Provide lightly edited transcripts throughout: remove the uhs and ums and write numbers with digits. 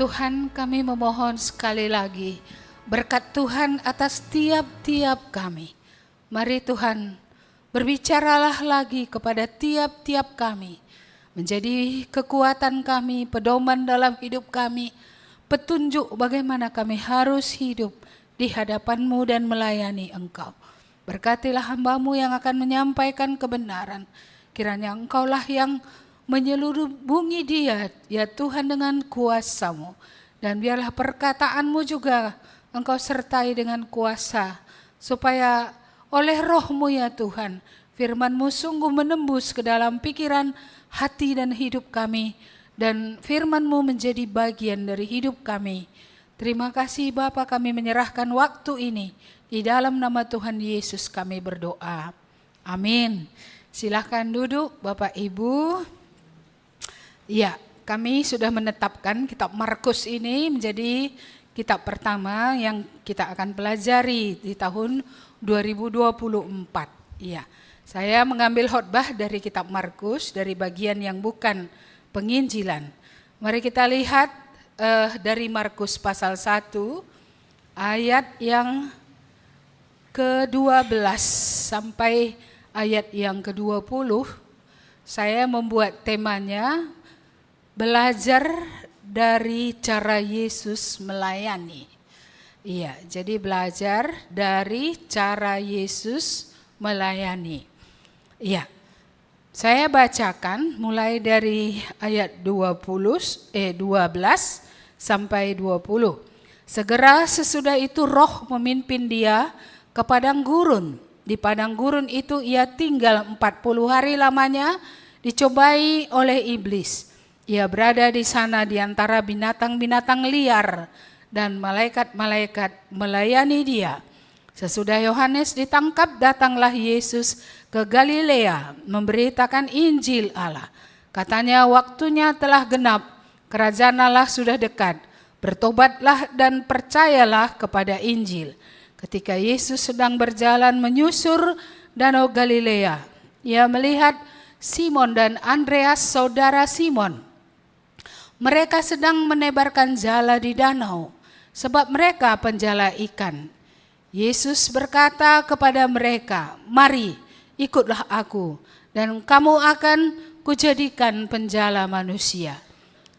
Tuhan, kami memohon sekali lagi berkat Tuhan atas tiap-tiap kami. Mari Tuhan, berbicaralah lagi kepada tiap-tiap kami, menjadi kekuatan kami, pedoman dalam hidup kami, petunjuk bagaimana kami harus hidup di hadapan-Mu dan melayani Engkau. Berkatilah hamba-Mu yang akan menyampaikan kebenaran. Kiranya Engkaulah yang menyelubungi dia, ya Tuhan, dengan kuasa-Mu. Dan biarlah perkataan-Mu juga Engkau sertai dengan kuasa, supaya oleh Roh-Mu ya Tuhan, firman-Mu sungguh menembus ke dalam pikiran, hati dan hidup kami, dan firman-Mu menjadi bagian dari hidup kami. Terima kasih Bapa, kami menyerahkan waktu ini. Di dalam nama Tuhan Yesus kami berdoa. Amin. Silahkan duduk Bapak Ibu. Ya, kami sudah menetapkan kitab Markus ini menjadi kitab pertama yang kita akan pelajari di tahun 2024. Ya, saya mengambil khotbah dari kitab Markus dari bagian yang bukan penginjilan. Mari kita lihat dari Markus pasal 1 ayat yang ke-12 sampai ayat yang ke-20. Saya membuat temanya belajar dari cara Yesus melayani. Iya, jadi belajar dari cara Yesus melayani. Iya. Saya bacakan mulai dari ayat 12 sampai 20. Segera sesudah itu Roh memimpin dia ke padang gurun. Di padang gurun itu ia tinggal 40 hari lamanya, dicobai oleh iblis. Ia berada di sana di antara binatang-binatang liar, dan malaikat-malaikat melayani dia. Sesudah Yohanes ditangkap, datanglah Yesus ke Galilea memberitakan Injil Allah. Katanya, waktunya telah genap, kerajaan Allah sudah dekat. Bertobatlah dan percayalah kepada Injil. Ketika Yesus sedang berjalan menyusur danau Galilea, ia melihat Simon dan Andreas saudara Simon. Mereka sedang menebarkan jala di danau, sebab mereka penjala ikan. Yesus berkata kepada mereka, "Mari, ikutlah aku, dan kamu akan kujadikan penjala manusia."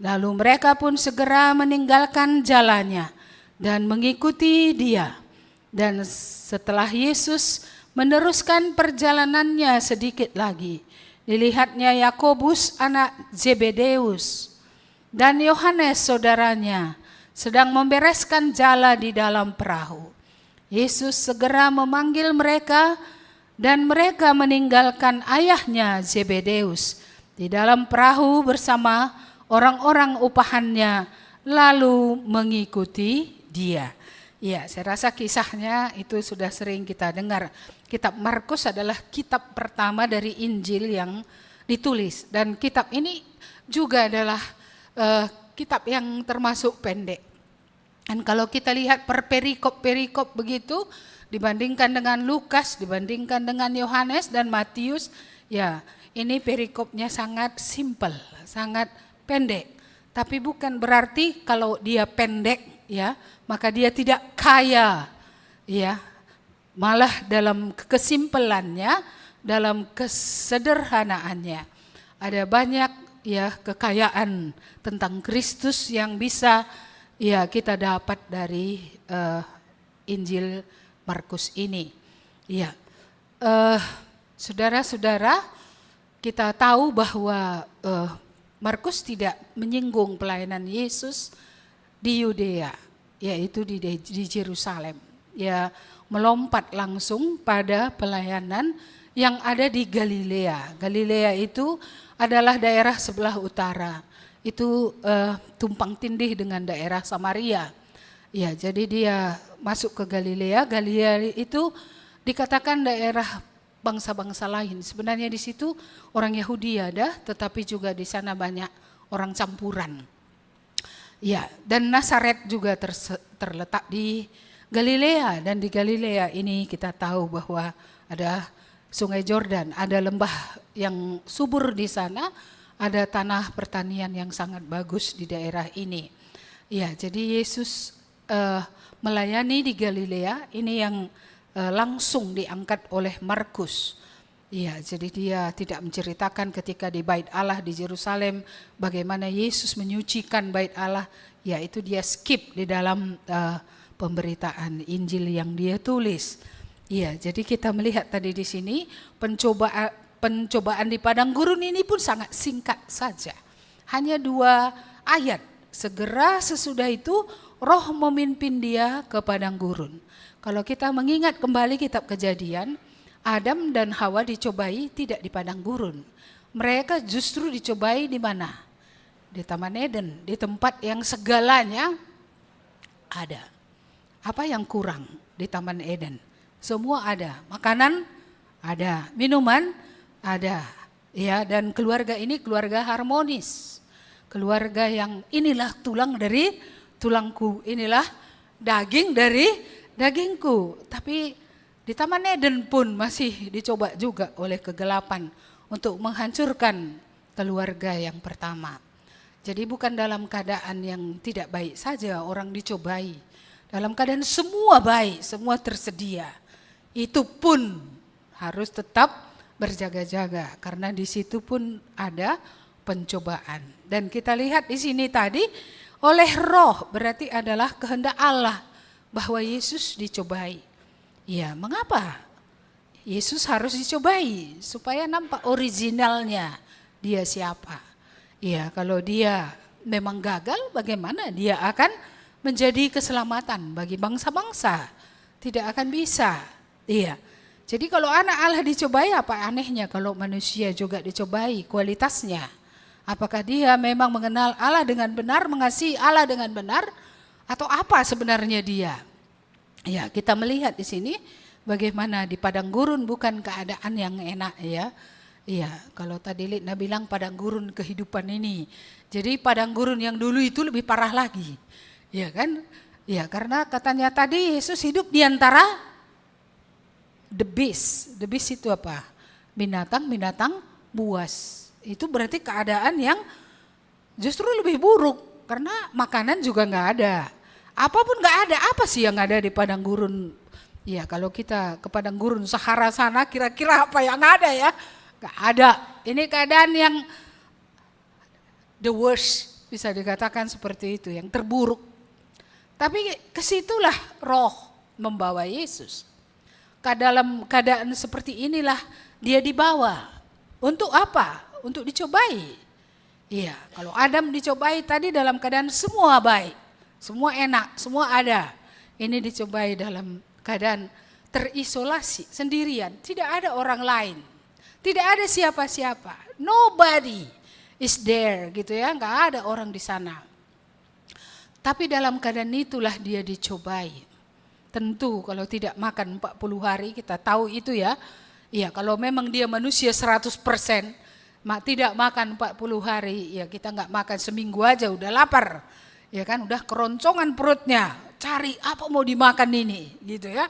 Lalu mereka pun segera meninggalkan jalannya dan mengikuti dia. Dan setelah Yesus meneruskan perjalanannya sedikit lagi, dilihatnya Yakobus anak Zebedeus dan Yohanes saudaranya sedang membereskan jala di dalam perahu. Yesus segera memanggil mereka, dan mereka meninggalkan ayahnya Zebedeus di dalam perahu bersama orang-orang upahannya, lalu mengikuti dia. Ya, saya rasa kisahnya itu sudah sering kita dengar. Kitab Markus adalah kitab pertama dari Injil yang ditulis, dan kitab ini juga adalah kitab yang termasuk pendek. Dan kalau kita lihat per perikop begitu, dibandingkan dengan Lukas, dibandingkan dengan Yohanes dan Matius, ya ini perikopnya sangat simpel, sangat pendek. Tapi bukan berarti kalau dia pendek, ya maka dia tidak kaya, ya. Malah dalam kesimpelannya, dalam kesederhanaannya, ada banyak ya kekayaan tentang Kristus yang bisa ya kita dapat dari Injil Markus ini. Ya, saudara-saudara, kita tahu bahwa Markus tidak menyinggung pelayanan Yesus di Yudea, yaitu di Yerusalem. Ya, melompat langsung pada pelayanan yang ada di Galilea. Galilea itu adalah daerah sebelah utara. Itu tumpang tindih dengan daerah Samaria. Ya, jadi dia masuk ke Galilea. Galilea itu dikatakan daerah bangsa-bangsa lain. Sebenarnya di situ orang Yahudi ada, tetapi juga di sana banyak orang campuran. Ya, dan Nazaret juga terletak di Galilea, dan di Galilea ini kita tahu bahwa ada Sungai Yordan, ada lembah yang subur di sana, ada tanah pertanian yang sangat bagus di daerah ini. Ya, jadi Yesus melayani di Galilea, ini yang langsung diangkat oleh Markus. Ya, jadi dia tidak menceritakan ketika di Bait Allah di Yerusalem bagaimana Yesus menyucikan Bait Allah. Ya, itu dia skip di dalam pemberitaan Injil yang dia tulis. Ya, jadi kita melihat tadi di sini pencobaan di padang gurun ini pun sangat singkat saja. Hanya 2 ayat. Segera sesudah itu Roh memimpin dia ke padang gurun. Kalau kita mengingat kembali kitab Kejadian, Adam dan Hawa dicobai tidak di padang gurun. Mereka justru dicobai di mana? Di Taman Eden, di tempat yang segalanya ada. Apa yang kurang di Taman Eden? Semua ada. Makanan ada, minuman ada. Ya, dan keluarga ini keluarga harmonis. Keluarga yang inilah tulang dari tulangku, inilah daging dari dagingku. Tapi di Taman Eden pun masih dicoba juga oleh kegelapan untuk menghancurkan keluarga yang pertama. Jadi bukan dalam keadaan yang tidak baik saja orang dicobai. Dalam keadaan semua baik, semua tersedia. Itu pun harus tetap berjaga-jaga karena di situ pun ada pencobaan. Dan kita lihat di sini tadi oleh Roh berarti adalah kehendak Allah bahwa Yesus dicobai. Ya, mengapa? Yesus harus dicobai supaya nampak originalnya dia siapa. Ya, kalau dia memang gagal, bagaimana dia akan menjadi keselamatan bagi bangsa-bangsa? Tidak akan bisa. Iya. Jadi kalau anak Allah dicobai, apa anehnya kalau manusia juga dicobai kualitasnya? Apakah dia memang mengenal Allah dengan benar, mengasihi Allah dengan benar, atau apa sebenarnya dia? Ya, kita melihat di sini bagaimana di padang gurun bukan keadaan yang enak ya. Iya, kalau tadi Lidna bilang padang gurun kehidupan ini. Jadi padang gurun yang dulu itu lebih parah lagi. Ya kan? Ya, karena katanya tadi Yesus hidup di antara the beast. The beast itu apa? Binatang-binatang buas. Itu berarti keadaan yang justru lebih buruk karena makanan juga nggak ada. Apapun nggak ada, apa sih yang ada di padang gurun? Ya kalau kita ke padang gurun Sahara sana kira-kira apa yang ada ya? Nggak ada. Ini keadaan yang the worst, bisa dikatakan seperti itu, yang terburuk. Tapi kesitulah Roh membawa Yesus. Dalam keadaan seperti inilah dia dibawa. Untuk apa? Untuk dicobai. Iya, kalau Adam dicobai tadi dalam keadaan semua baik. Semua enak, semua ada. Ini dicobai dalam keadaan terisolasi, sendirian. Tidak ada orang lain. Tidak ada siapa-siapa. Nobody is there gitu ya. Nggak ada orang di sana. Tapi dalam keadaan itulah dia dicobai. Tentu kalau tidak makan 40 hari kita tahu itu ya. Iya, kalau memang dia manusia 100%. Tidak makan 40 hari. Ya kita nggak makan seminggu aja udah lapar. Ya kan udah keroncongan perutnya, cari apa mau dimakan ini gitu ya.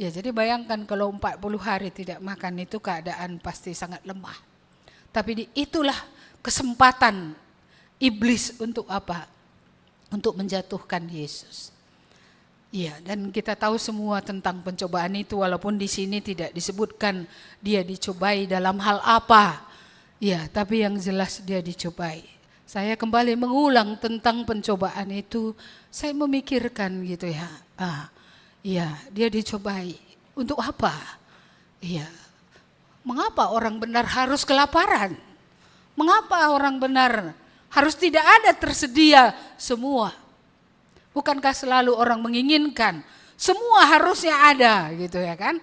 Ya jadi bayangkan kalau 40 hari tidak makan itu keadaan pasti sangat lemah. Tapi itulah kesempatan iblis untuk apa? Untuk menjatuhkan Yesus. Ya, dan kita tahu semua tentang pencobaan itu walaupun di sini tidak disebutkan dia dicobai dalam hal apa. Ya, tapi yang jelas dia dicobai. Saya kembali mengulang tentang pencobaan itu, saya memikirkan gitu ya. Iya, dia dicobai. Untuk apa? Iya. Mengapa orang benar harus kelaparan? Mengapa orang benar harus tidak ada tersedia semua? Bukankah selalu orang menginginkan semua harusnya ada gitu ya kan?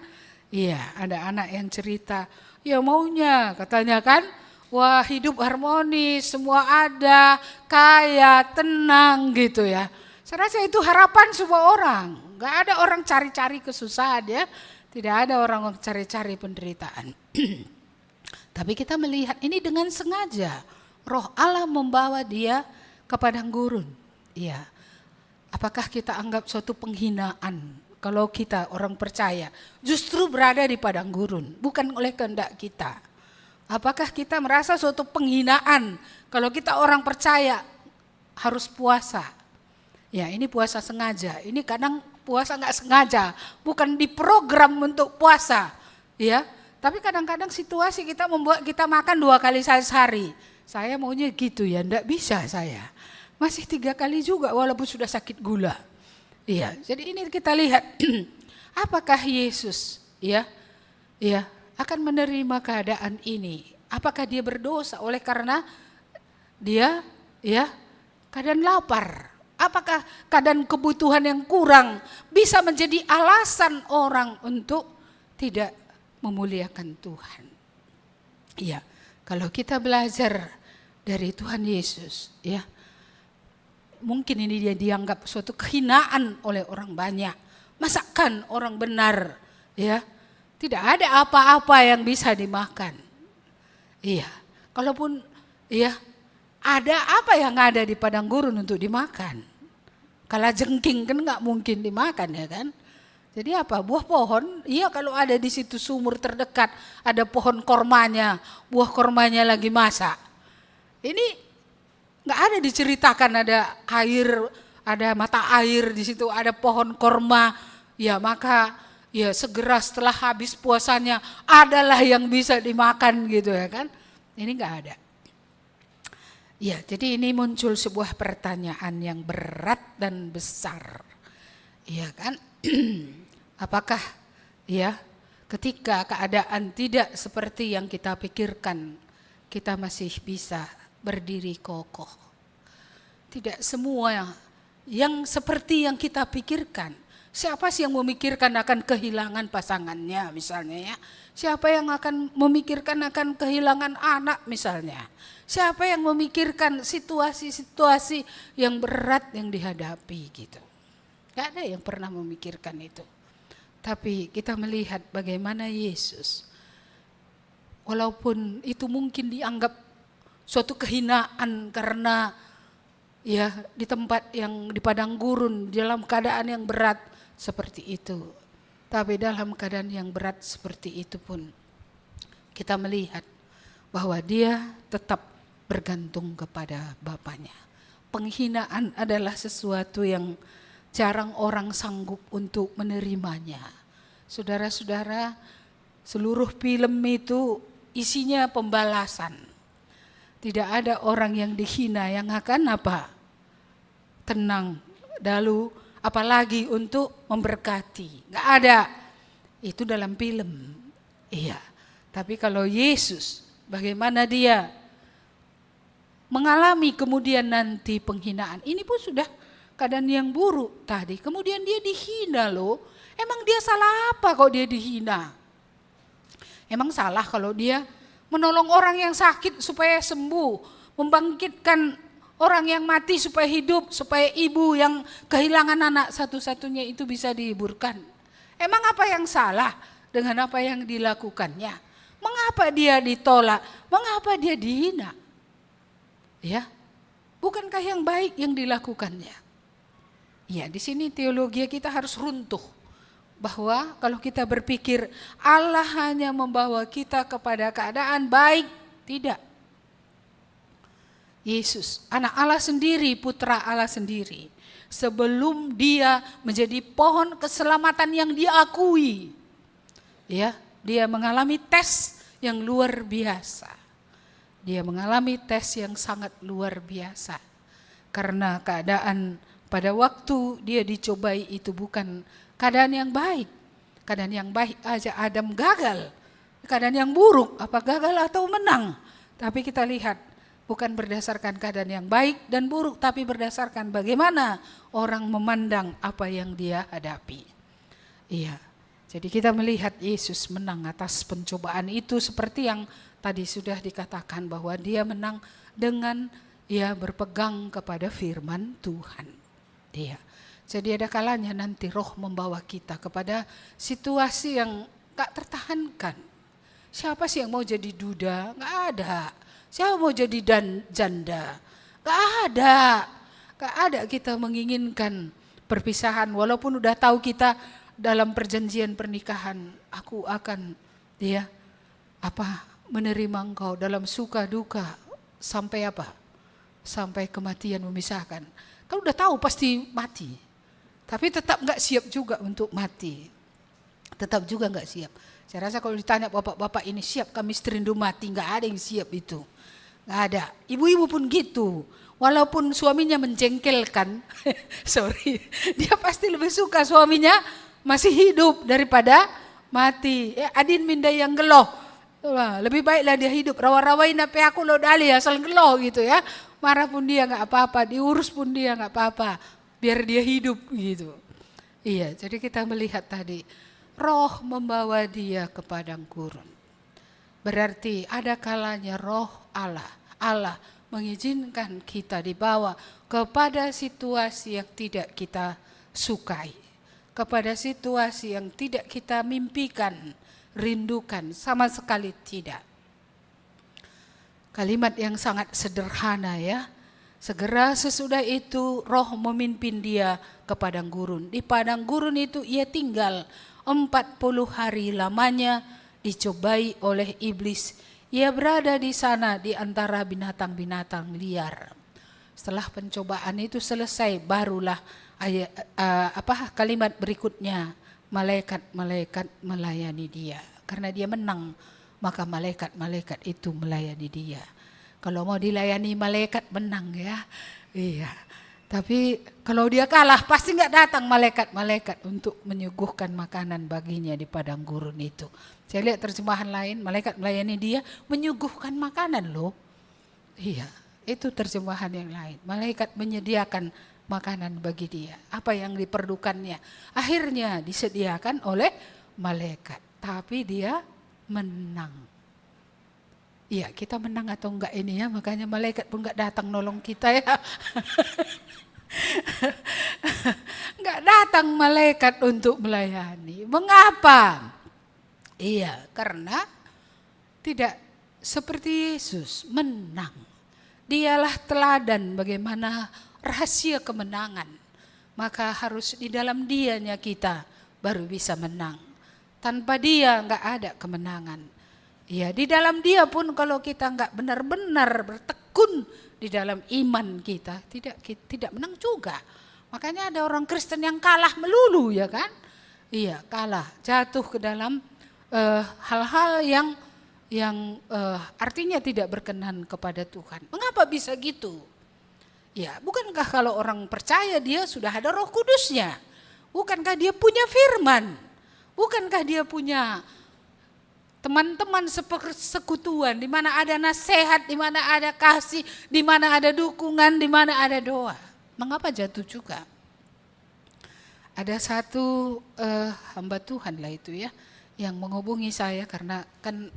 Iya, ada anak yang cerita, ya maunya katanya kan, wah hidup harmonis, semua ada, kaya, tenang gitu ya. Saya rasa itu harapan semua orang. Gak ada orang cari-cari kesusahan ya. Tidak ada orang cari-cari penderitaan. Tapi kita melihat ini dengan sengaja. Roh Allah membawa dia ke padang gurun. Iya. Apakah kita anggap suatu penghinaan kalau kita orang percaya justru berada di padang gurun, bukan oleh kehendak kita? Apakah kita merasa suatu penghinaan kalau kita orang percaya harus puasa? Ya, ini puasa sengaja. Ini kadang puasa nggak sengaja, bukan diprogram untuk puasa, ya. Tapi kadang-kadang situasi kita membuat kita makan 2 kali sehari. Saya maunya gitu ya, enggak bisa saya. Masih 3 kali juga walaupun sudah sakit gula. Iya, jadi ini kita lihat apakah Yesus akan menerima keadaan ini? Apakah dia berdosa oleh karena dia keadaan lapar? Apakah keadaan kebutuhan yang kurang bisa menjadi alasan orang untuk tidak memuliakan Tuhan? Iya, kalau kita belajar dari Tuhan Yesus, ya, mungkin ini dia dianggap suatu kehinaan oleh orang banyak. Masakan orang benar, ya, tidak ada apa-apa yang bisa dimakan. Iya, kalaupun ada apa yang ada di padang gurun untuk dimakan. Kala jengking kan nggak mungkin dimakan, ya kan. Jadi apa, buah pohon, iya kalau ada di situ sumur terdekat, ada pohon kormanya, buah kormanya lagi masak. Ini nggak ada diceritakan ada air, ada mata air di situ, ada pohon korma, ya maka ya segera setelah habis puasanya adalah yang bisa dimakan gitu, ya kan. Ini nggak ada. Ya, jadi ini muncul sebuah pertanyaan yang berat dan besar. Iya kan? Apakah ketika keadaan tidak seperti yang kita pikirkan, kita masih bisa berdiri kokoh? Tidak semua yang seperti yang kita pikirkan. Siapa sih yang memikirkan akan kehilangan pasangannya misalnya, ya? Siapa yang akan memikirkan akan kehilangan anak misalnya? Siapa yang memikirkan situasi-situasi yang berat yang dihadapi gitu? Gak ada yang pernah memikirkan itu. Tapi kita melihat bagaimana Yesus, walaupun itu mungkin dianggap suatu kehinaan karena di tempat yang di padang gurun dalam keadaan yang berat seperti itu. Tapi dalam keadaan yang berat seperti itu pun kita melihat bahwa dia tetap bergantung kepada Bapaknya. Penghinaan adalah sesuatu yang jarang orang sanggup untuk menerimanya. Saudara-saudara, seluruh film itu isinya pembalasan. Tidak ada orang yang dihina yang akan tenang, lalu apalagi untuk memberkati. Gak ada. Itu dalam film. Iya. Tapi kalau Yesus, bagaimana dia mengalami kemudian nanti penghinaan. Ini pun sudah keadaan yang buruk tadi. Kemudian dia dihina loh. Emang dia salah apa kalau dia dihina? Emang salah kalau dia menolong orang yang sakit supaya sembuh, membangkitkan orang yang mati supaya hidup, supaya ibu yang kehilangan anak satu-satunya itu bisa dihiburkan. Emang apa yang salah dengan apa yang dilakukannya? Mengapa dia ditolak? Mengapa dia dihina? Ya, bukankah yang baik yang dilakukannya? Ya, di sini teologi kita harus runtuh. Bahwa kalau kita berpikir Allah hanya membawa kita kepada keadaan baik, tidak. Yesus, anak Allah sendiri, putra Allah sendiri. Sebelum dia menjadi pohon keselamatan yang diakui, ya, dia mengalami tes yang luar biasa. Dia mengalami tes yang sangat luar biasa. Karena keadaan pada waktu dia dicobai itu bukan keadaan yang baik. Keadaan yang baik aja Adam gagal. Keadaan yang buruk, apa gagal atau menang. Tapi kita lihat, bukan berdasarkan keadaan yang baik dan buruk, tapi berdasarkan bagaimana orang memandang apa yang dia hadapi. Iya, jadi kita melihat Yesus menang atas pencobaan itu seperti yang tadi sudah dikatakan bahwa dia menang dengan berpegang kepada firman Tuhan. Iya. Jadi ada kalanya nanti roh membawa kita kepada situasi yang gak tertahankan. Siapa sih yang mau jadi duda? Gak ada. Siapa mau jadi janda? Gak ada. Gak ada kita menginginkan perpisahan. Walaupun udah tahu kita dalam perjanjian pernikahan. Aku akan menerima engkau dalam suka duka. Sampai sampai kematian memisahkan. Kan udah tahu pasti mati, tapi tetap nggak siap juga untuk mati. Tetap juga nggak siap. Saya rasa kalau ditanya bapak-bapak ini siap kami serindu mati, nggak ada yang siap itu. Nggak ada. Ibu-ibu pun gitu. Walaupun suaminya menjengkelkan, sorry, dia pasti lebih suka suaminya masih hidup daripada mati. Adin minda yang geloh. Wah, lebih baiklah dia hidup. Rawa-rawain apa aku lo dali asal geloh gitu ya. Marah pun dia nggak apa-apa, diurus pun dia nggak apa-apa. Biar dia hidup gitu. Iya, jadi kita melihat tadi roh membawa dia ke padang gurun. Berarti ada kalanya roh Allah mengizinkan kita dibawa kepada situasi yang tidak kita sukai, kepada situasi yang tidak kita mimpikan, rindukan, sama sekali tidak. Kalimat yang sangat sederhana ya. Segera sesudah itu roh memimpin dia ke padang gurun. Di padang gurun itu ia tinggal 40 hari lamanya, dicobai oleh iblis. Ia berada di sana di antara binatang-binatang liar. Setelah pencobaan itu selesai, barulah kalimat berikutnya, malaikat-malaikat melayani dia. Karena dia menang, maka malaikat-malaikat itu melayani dia. Kalau mau dilayani malaikat menang ya. Iya. Tapi kalau dia kalah pasti nggak datang malaikat-malaikat untuk menyuguhkan makanan baginya di padang gurun itu. Saya lihat terjemahan lain, malaikat melayani dia menyuguhkan makanan loh. Iya, itu terjemahan yang lain. Malaikat menyediakan makanan bagi dia. Apa yang diperlukannya. Akhirnya disediakan oleh malaikat. Tapi dia menang. Iya, kita menang atau enggak ini ya, makanya malaikat pun enggak datang nolong kita ya. Enggak datang malaikat untuk melayani. Mengapa? Iya, karena tidak seperti Yesus menang. Dialah teladan bagaimana rahasia kemenangan. Maka harus di dalam dianya kita baru bisa menang. Tanpa dia enggak ada kemenangan. Ya, di dalam dia pun kalau kita enggak benar-benar bertekun di dalam iman kita, tidak menang juga. Makanya ada orang Kristen yang kalah melulu ya kan? Iya, kalah, jatuh ke dalam hal-hal yang artinya tidak berkenan kepada Tuhan. Mengapa bisa gitu? Ya, bukankah kalau orang percaya dia sudah ada Roh Kudusnya? Bukankah dia punya firman? Bukankah dia punya teman-teman sekutuan, di mana ada nasihat, di mana ada kasih, di mana ada dukungan, di mana ada doa? Mengapa jatuh juga? Ada satu hamba Tuhan lah itu ya, yang menghubungi saya karena kan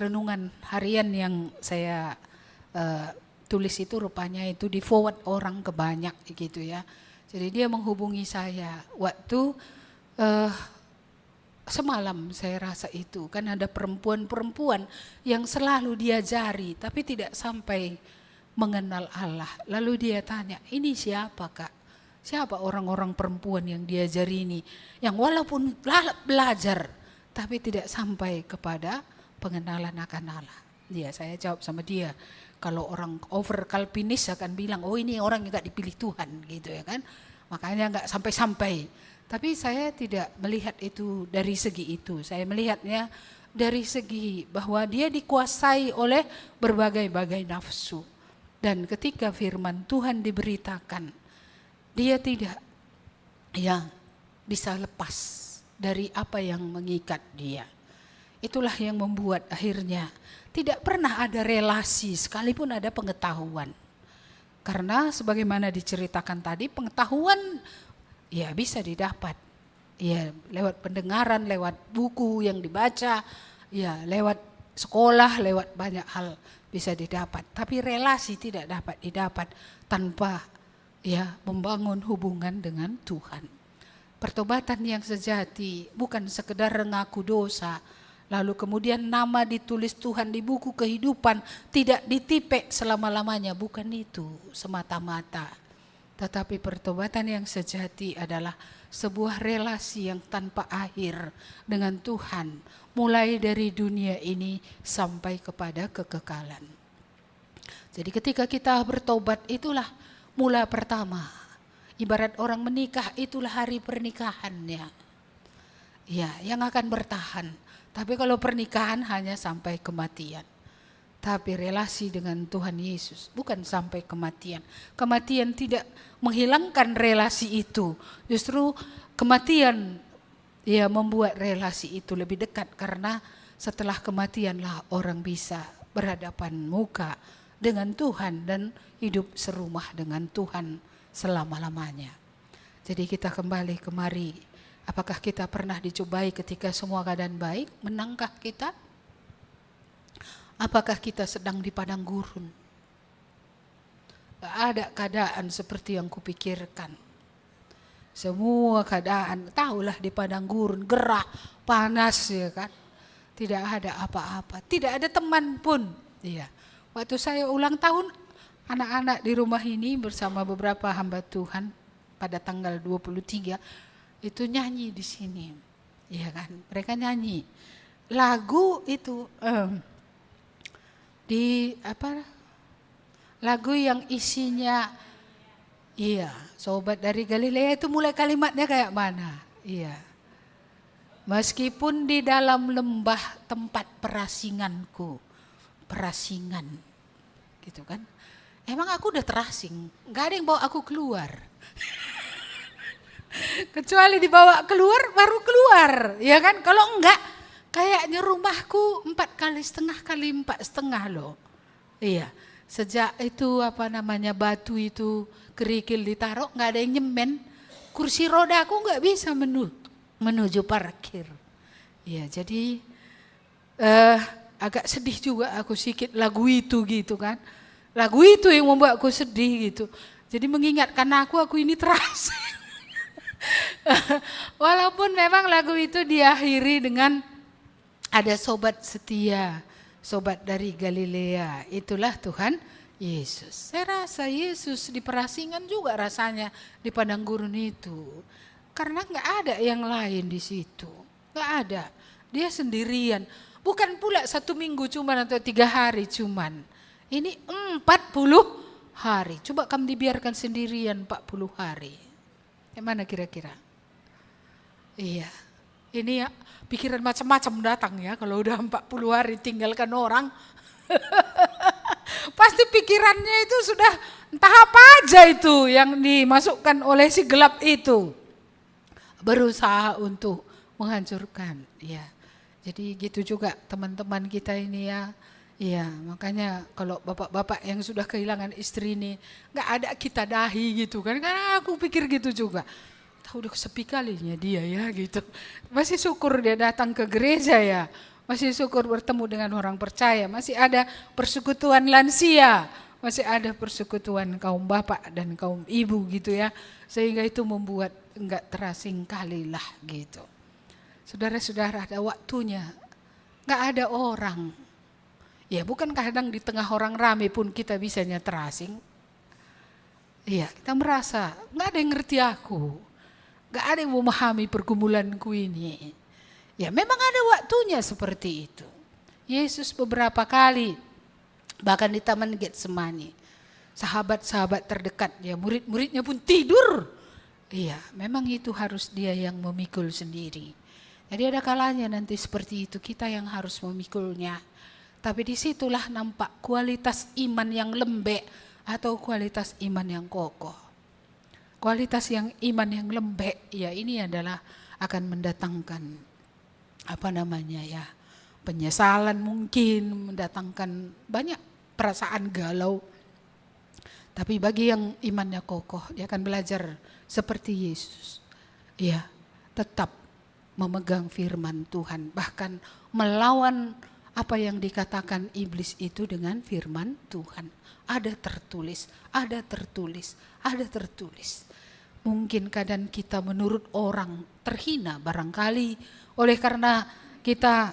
renungan harian yang saya tulis itu rupanya itu di forward orang ke banyak gitu ya. Jadi dia menghubungi saya waktu semalam saya rasa itu kan ada perempuan-perempuan yang selalu diajari tapi tidak sampai mengenal Allah. Lalu dia tanya, ini siapa Kak? Siapa orang-orang perempuan yang diajari ini? Yang walaupun belajar tapi tidak sampai kepada pengenalan akan Allah. Dia, saya jawab sama dia, kalau orang over Calvinis akan bilang, oh ini orang yang gak dipilih Tuhan gitu ya kan. Makanya gak sampai-sampai. Tapi saya tidak melihat itu dari segi itu. Saya melihatnya dari segi bahwa dia dikuasai oleh berbagai-bagai nafsu. Dan ketika firman Tuhan diberitakan, dia tidak bisa lepas dari apa yang mengikat dia. Itulah yang membuat akhirnya tidak pernah ada relasi sekalipun ada pengetahuan. Karena sebagaimana diceritakan tadi, pengetahuan ya bisa didapat. Ya lewat pendengaran, lewat buku yang dibaca, ya lewat sekolah, lewat banyak hal bisa didapat. Tapi relasi tidak dapat didapat tanpa membangun hubungan dengan Tuhan. Pertobatan yang sejati bukan sekedar mengaku dosa, lalu kemudian nama ditulis Tuhan di buku kehidupan, tidak ditipek selama-lamanya, bukan itu semata-mata. Tetapi pertobatan yang sejati adalah sebuah relasi yang tanpa akhir dengan Tuhan, mulai dari dunia ini sampai kepada kekekalan. Jadi ketika kita bertobat itulah mula pertama. Ibarat orang menikah itulah hari pernikahannya. Ya, yang akan bertahan. Tapi kalau pernikahan hanya sampai kematian. Tapi relasi dengan Tuhan Yesus bukan sampai kematian. Kematian tidak menghilangkan relasi itu. Justru kematian ya membuat relasi itu lebih dekat. Karena setelah kematianlah orang bisa berhadapan muka dengan Tuhan dan hidup serumah dengan Tuhan selama-lamanya. Jadi kita kembali kemari. Apakah kita pernah dicobai ketika semua keadaan baik? Menangkah kita? Apakah kita sedang di padang gurun? Gak ada keadaan seperti yang kupikirkan. Semua keadaan, tahulah di padang gurun, gerah, panas ya kan. Tidak ada apa-apa, tidak ada teman pun. Iya. Waktu saya ulang tahun, anak-anak di rumah ini bersama beberapa hamba Tuhan pada tanggal 23 itu nyanyi di sini. Iya kan? Mereka nyanyi. Lagu itu lagu yang isinya Sobat dari Galilea itu mulai kalimatnya kayak mana? Iya. Meskipun di dalam lembah tempat perasinganku. Perasingan gitu kan, emang aku udah terasing, nggak ada yang bawa aku keluar. Kecuali dibawa keluar baru keluar, ya kan? Kalau enggak, kayaknya rumahku 4,5 kali 4,5 loh. Iya, sejak itu batu itu kerikil ditaruh, nggak ada yang nyemen. Kursi roda aku nggak bisa menuju parkir. Iya, jadi agak sedih juga aku sikit lagu itu gitu kan. Lagu itu yang membuat aku sedih gitu. Jadi mengingatkan aku ini terasa. Walaupun memang lagu itu diakhiri dengan ada sobat setia, sobat dari Galilea. Itulah Tuhan Yesus. Saya rasa Yesus di perasingan juga rasanya di padang gurun itu. Karena nggak ada yang lain di situ. Nggak ada. Dia sendirian. Bukan pula 1 minggu cuman atau 3 hari cuman. Ini 40 hari. Coba kamu dibiarkan sendirian 40 hari. Gimana kira-kira? Iya. Ini ya pikiran macam-macam datang ya kalau udah 40 hari tinggalkan orang. Pasti pikirannya itu sudah entah apa aja itu yang dimasukkan oleh si gelap itu. Berusaha untuk menghancurkan, ya. Jadi gitu juga teman-teman kita ini ya. Iya, makanya kalau bapak-bapak yang sudah kehilangan istri ini nggak ada kita dahi gitu kan. Karena aku pikir gitu juga. Tahu udah sepi kalinya dia ya gitu. Masih syukur dia datang ke gereja ya. Masih syukur bertemu dengan orang percaya. Masih ada persekutuan lansia. Masih ada persekutuan kaum bapak dan kaum ibu gitu ya. Sehingga itu membuat nggak terasing kalilah gitu. Saudara-saudara, ada waktunya, nggak ada orang. Ya bukan kadang di tengah orang ramai pun kita bisanya terasing. Iya, kita merasa nggak ada yang ngerti aku, nggak ada yang memahami pergumulanku ini. Ya memang ada waktunya seperti itu. Yesus beberapa kali, bahkan di Taman Getsemani, sahabat-sahabat terdekatnya, murid-muridnya pun tidur. Iya, memang itu harus dia yang memikul sendiri. Jadi ada kalanya nanti seperti itu kita yang harus memikulnya. Tapi disitulah nampak kualitas iman yang lembek atau kualitas iman yang kokoh. Kualitas iman yang lembek ya ini adalah akan mendatangkan penyesalan mungkin, mendatangkan banyak perasaan galau. Tapi bagi yang imannya kokoh dia akan belajar seperti Yesus. Ya, tetap memegang firman Tuhan, bahkan melawan apa yang dikatakan iblis itu dengan firman Tuhan. Ada tertulis, ada tertulis, ada tertulis. Mungkin keadaan kita menurut orang terhina barangkali oleh karena kita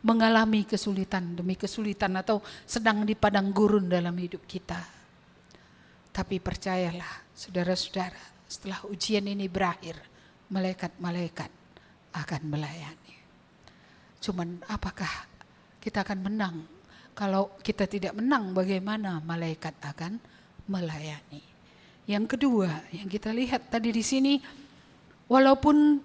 mengalami kesulitan demi kesulitan atau sedang di padang gurun dalam hidup kita. Tapi percayalah saudara-saudara, setelah ujian ini berakhir, malaikat-malaikat akan melayani. Cuman apakah kita akan menang? Kalau kita tidak menang, bagaimana malaikat akan melayani? Yang kedua, yang kita lihat tadi di sini, walaupun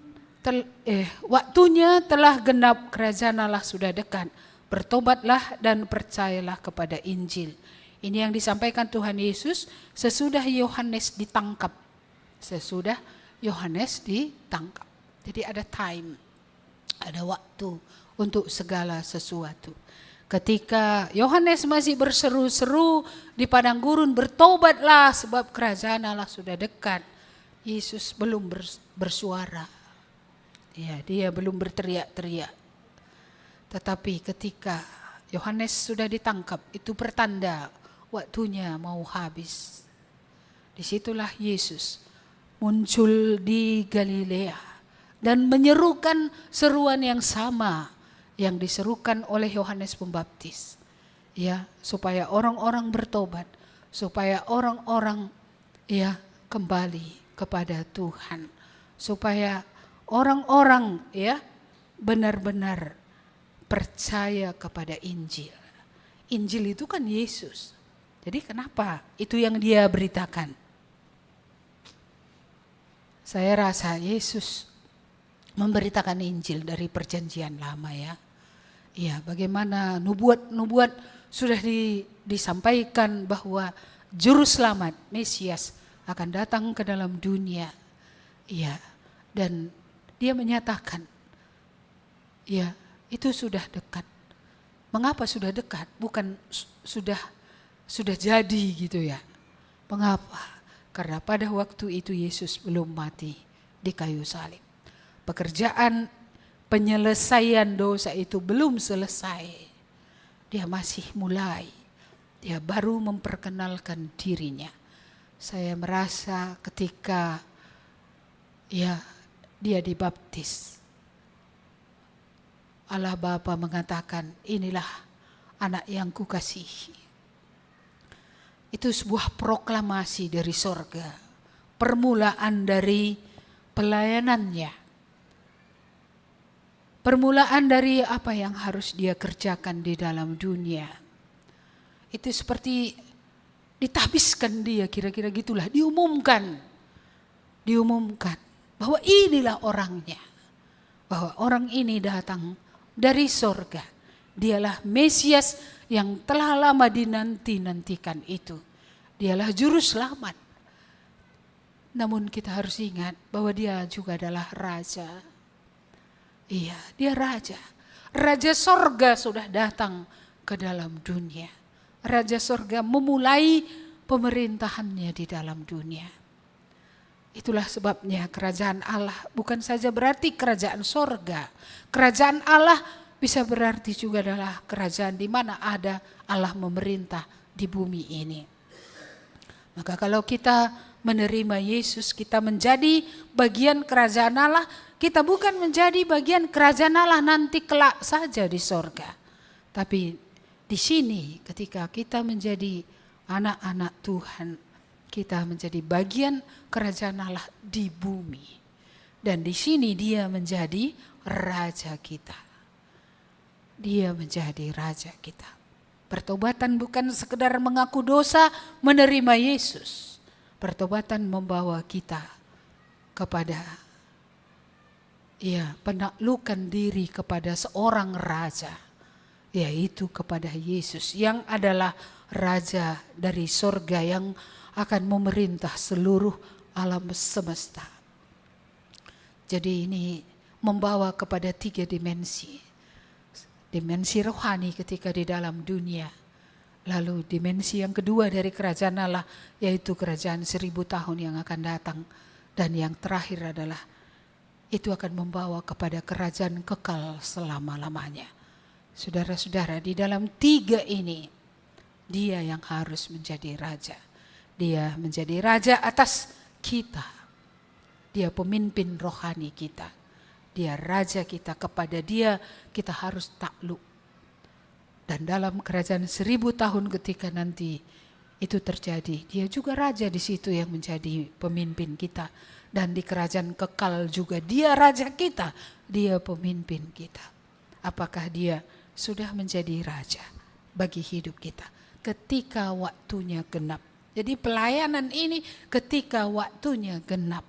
waktunya telah genap, kerajaan Allah sudah dekat. Bertobatlah dan percayalah kepada Injil. Ini yang disampaikan Tuhan Yesus sesudah Yohanes ditangkap. Sesudah Yohanes ditangkap. Jadi ada time, ada waktu untuk segala sesuatu. Ketika Yohanes masih berseru-seru di padang gurun, bertobatlah sebab kerajaan Allah sudah dekat. Yesus belum bersuara. Ya, dia belum berteriak-teriak. Tetapi ketika Yohanes sudah ditangkap, itu pertanda waktunya mau habis. Disitulah Yesus muncul di Galilea dan menyerukan seruan yang sama yang diserukan oleh Yohanes Pembaptis. Ya, supaya orang-orang bertobat, supaya orang-orang kembali kepada Tuhan, supaya orang-orang benar-benar percaya kepada Injil. Injil itu kan Yesus. Jadi kenapa itu yang dia beritakan? Saya rasa Yesus memberitakan Injil dari perjanjian lama ya. Ya, bagaimana nubuat sudah disampaikan bahwa juru selamat Mesias akan datang ke dalam dunia. Ya, dan dia menyatakan ya, itu sudah dekat. Mengapa sudah dekat? Bukan sudah jadi gitu ya. Mengapa? Karena pada waktu itu Yesus belum mati di kayu salib. Pekerjaan penyelesaian dosa itu belum selesai. Dia masih mulai. Dia baru memperkenalkan dirinya. Saya merasa ketika dia dibaptis, Allah Bapa mengatakan, inilah anak yang kukasihi. Itu sebuah proklamasi dari sorga. Permulaan dari pelayanannya. Permulaan dari apa yang harus dia kerjakan di dalam dunia. Itu seperti ditabiskan dia, kira-kira gitulah. Diumumkan bahwa inilah orangnya. Bahwa orang ini datang dari sorga. Dialah Mesias yang telah lama dinanti-nantikan itu. Dialah juru selamat. Namun kita harus ingat bahwa dia juga adalah raja. Iya, dia raja. Raja sorga sudah datang ke dalam dunia. Raja sorga memulai pemerintahannya di dalam dunia. Itulah sebabnya kerajaan Allah bukan saja berarti kerajaan sorga. Kerajaan Allah bisa berarti juga adalah kerajaan di mana ada Allah memerintah di bumi ini. Maka kalau kita menerima Yesus, kita menjadi bagian kerajaan Allah. Kita bukan menjadi bagian kerajaan Allah nanti kelak saja di sorga. Tapi di sini ketika kita menjadi anak-anak Tuhan, kita menjadi bagian kerajaan Allah di bumi. Dan di sini dia menjadi raja kita. Dia menjadi raja kita. Pertobatan bukan sekedar mengaku dosa, menerima Yesus. Pertobatan membawa kita kepada penaklukan diri kepada seorang raja, yaitu kepada Yesus yang adalah raja dari sorga yang akan memerintah seluruh alam semesta. Jadi ini membawa kepada 3 dimensi. Dimensi rohani ketika di dalam dunia. Lalu dimensi yang kedua dari kerajaan Allah, yaitu kerajaan 1000 tahun yang akan datang. Dan yang terakhir adalah itu akan membawa kepada kerajaan kekal selama-lamanya. Saudara-saudara, di dalam 3 ini, dia yang harus menjadi raja. Dia menjadi raja atas kita. Dia pemimpin rohani kita. Dia raja kita, kepada dia kita harus takluk. Dan dalam kerajaan 1000 tahun ketika nanti itu terjadi, dia juga raja di situ yang menjadi pemimpin kita. Dan di kerajaan kekal juga dia raja kita, dia pemimpin kita. Apakah dia sudah menjadi raja bagi hidup kita. Ketika waktunya genap. Jadi pelayanan ini ketika waktunya genap.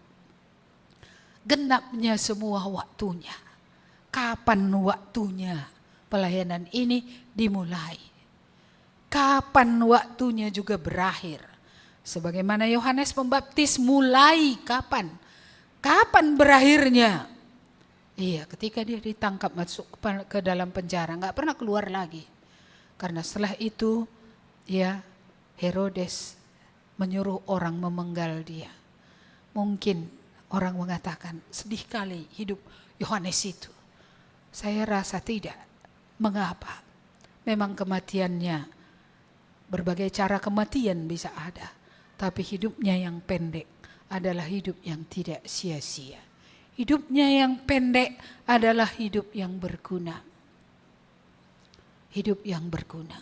Genapnya semua waktunya. Kapan waktunya pelayanan ini dimulai? Kapan waktunya juga berakhir? Sebagaimana Yohanes Pembaptis mulai kapan? Kapan berakhirnya? Iya, ketika dia ditangkap masuk ke dalam penjara, nggak pernah keluar lagi. Karena setelah itu, ya Herodes menyuruh orang memenggal dia. Mungkin orang mengatakan, sedih kali hidup Yohanes itu. Saya rasa tidak. Mengapa? Memang kematiannya, berbagai cara kematian bisa ada. Tapi hidupnya yang pendek adalah hidup yang tidak sia-sia. Hidupnya yang pendek adalah hidup yang berguna. Hidup yang berguna.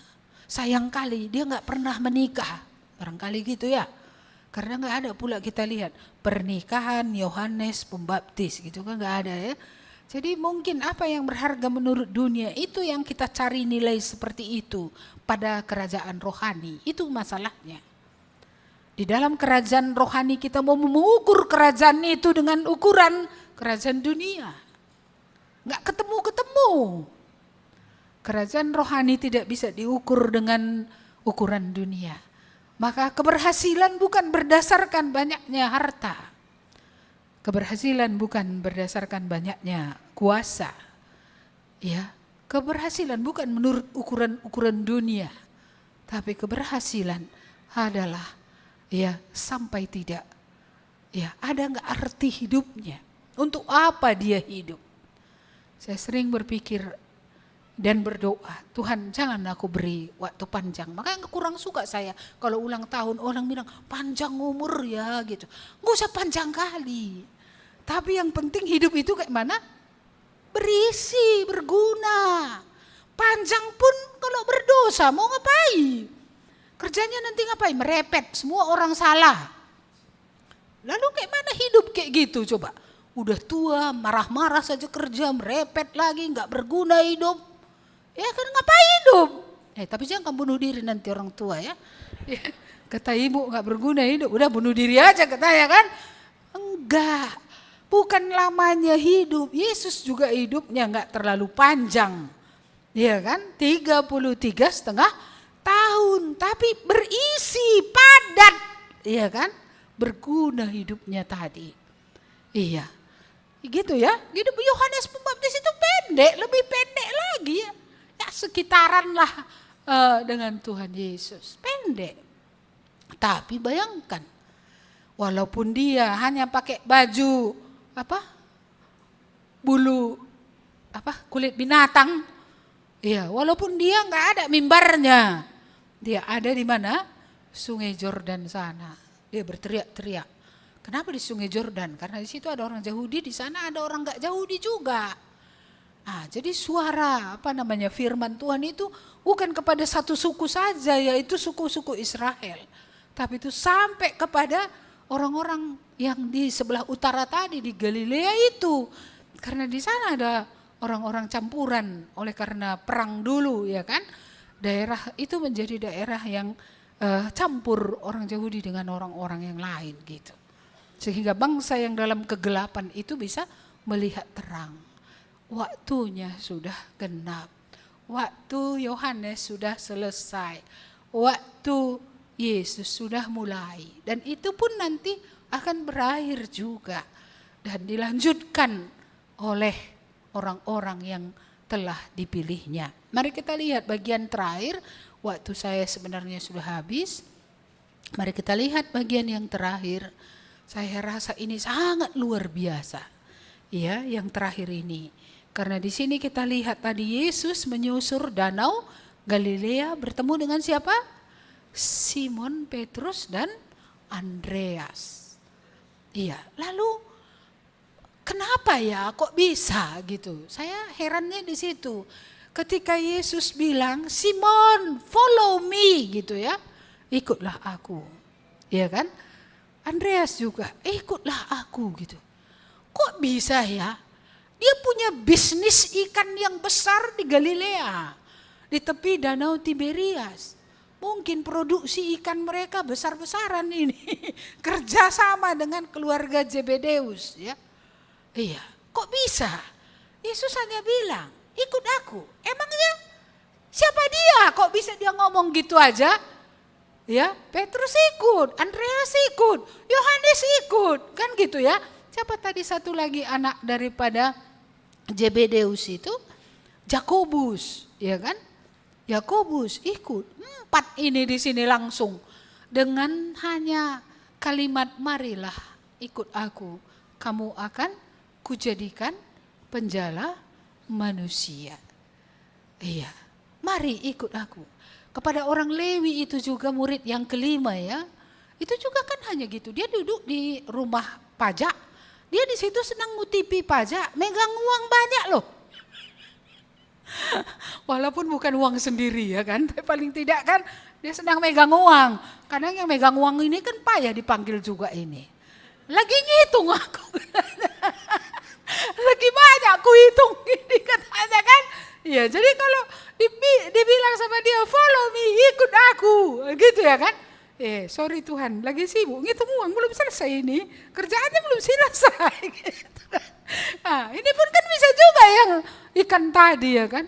Sayang kali dia gak pernah menikah. Barangkali gitu ya. Karena gak ada pula kita lihat pernikahan Yohanes Pembaptis gitu kan gak ada ya. Jadi mungkin apa yang berharga menurut dunia itu yang kita cari nilai seperti itu pada kerajaan rohani. Itu masalahnya. Di dalam kerajaan rohani kita mau mengukur kerajaan itu dengan ukuran kerajaan dunia. Gak ketemu-ketemu. Kerajaan rohani tidak bisa diukur dengan ukuran dunia. Maka keberhasilan bukan berdasarkan banyaknya harta. Keberhasilan bukan berdasarkan banyaknya kuasa. Ya, keberhasilan bukan menurut ukuran dunia. Tapi keberhasilan adalah ya sampai tidak. Ya, ada enggak arti hidupnya? Untuk apa dia hidup? Saya sering berpikir dan berdoa, Tuhan jangan aku beri waktu panjang. Makanya kurang suka saya kalau ulang tahun orang bilang panjang umur ya gitu. Nggak usah panjang kali. Tapi yang penting hidup itu kayak mana? Berisi, berguna. Panjang pun kalau berdosa mau ngapain? Kerjanya nanti ngapain? Merepet, semua orang salah. Lalu kayak mana hidup kayak gitu coba? Udah tua, marah-marah saja kerja, merepet lagi, nggak berguna hidup. Ya kan ngapain hidup? Tapi jangan kamu bunuh diri nanti orang tua ya. Kata ibu gak berguna hidup, udah bunuh diri aja katanya kan. Enggak, bukan lamanya hidup. Yesus juga hidupnya gak terlalu panjang. Iya kan, 33,5 tahun. Tapi berisi, padat. Iya kan, berguna hidupnya tadi. Iya, gitu ya. Hidup Yohanes Pembaptis itu pendek, lebih pendek lagi ya. Ya sekitaran lah dengan Tuhan Yesus. Pendek. Tapi bayangkan. Walaupun dia hanya pakai baju bulu kulit binatang. Ya, walaupun dia nggak ada mimbarnya. Dia ada di mana? Sungai Jordan sana. Dia berteriak-teriak. Kenapa di Sungai Jordan? Karena di situ ada orang Yahudi, di sana ada orang nggak Yahudi juga. Jadi suara firman Tuhan itu bukan kepada satu suku saja, yaitu suku-suku Israel. Tapi itu sampai kepada orang-orang yang di sebelah utara tadi, di Galilea itu. Karena di sana ada orang-orang campuran oleh karena perang dulu ya kan. Daerah itu menjadi daerah yang campur orang Yahudi dengan orang-orang yang lain gitu. Sehingga bangsa yang dalam kegelapan itu bisa melihat terang. Waktunya sudah genap. Waktu Yohanes sudah selesai. Waktu Yesus sudah mulai. Dan itu pun nanti akan berakhir juga. Dan dilanjutkan oleh orang-orang yang telah dipilihnya. Mari kita lihat bagian terakhir. Waktu saya sebenarnya sudah habis. Mari kita lihat bagian yang terakhir. Saya rasa ini sangat luar biasa. Ya, yang terakhir ini. Karena di sini kita lihat tadi Yesus menyusur danau Galilea bertemu dengan siapa? Simon, Petrus dan Andreas. Iya, lalu kenapa ya kok bisa gitu? Saya herannya di situ. Ketika Yesus bilang, Simon, follow me gitu ya. Ikutlah aku. Iya kan? Andreas juga, ikutlah aku gitu. Kok bisa ya? Dia punya bisnis ikan yang besar di Galilea. di tepi danau Tiberias. Mungkin produksi ikan mereka besar-besaran ini. Kerja sama dengan keluarga Zebedeus, ya. Iya, kok bisa? Yesus hanya bilang, ikut aku. Emangnya siapa dia? Kok bisa dia ngomong gitu aja? Ya, Petrus ikut, Andreas ikut, Yohanes ikut, kan gitu ya. Siapa tadi satu lagi anak daripada Zebedeus itu? Yakobus, ya kan? Yakobus ikut. 4 ini di sini langsung dengan hanya kalimat marilah ikut aku, kamu akan kujadikan penjala manusia. Iya, mari ikut aku. Kepada orang Lewi itu juga murid yang kelima ya. Itu juga kan hanya gitu. Dia duduk di rumah pajak. Dia di situ senang ngutipi pajak, megang uang banyak loh. Walaupun bukan uang sendiri ya kan, tapi paling tidak kan dia sedang megang uang. Kadang yang megang uang ini kan payah dipanggil juga ini. Lagi ngitung aku. Lagi banyak aku hitung ini katanya kan. Ya jadi kalau dibilang sama dia follow me, ikut aku. Gitu ya kan. Sorry Tuhan, lagi sibuk ngitung uang, belum selesai ini. Kerjaannya belum selesai. Gitu. Nah, ini pun kan bisa juga yang ikan tadi ya kan.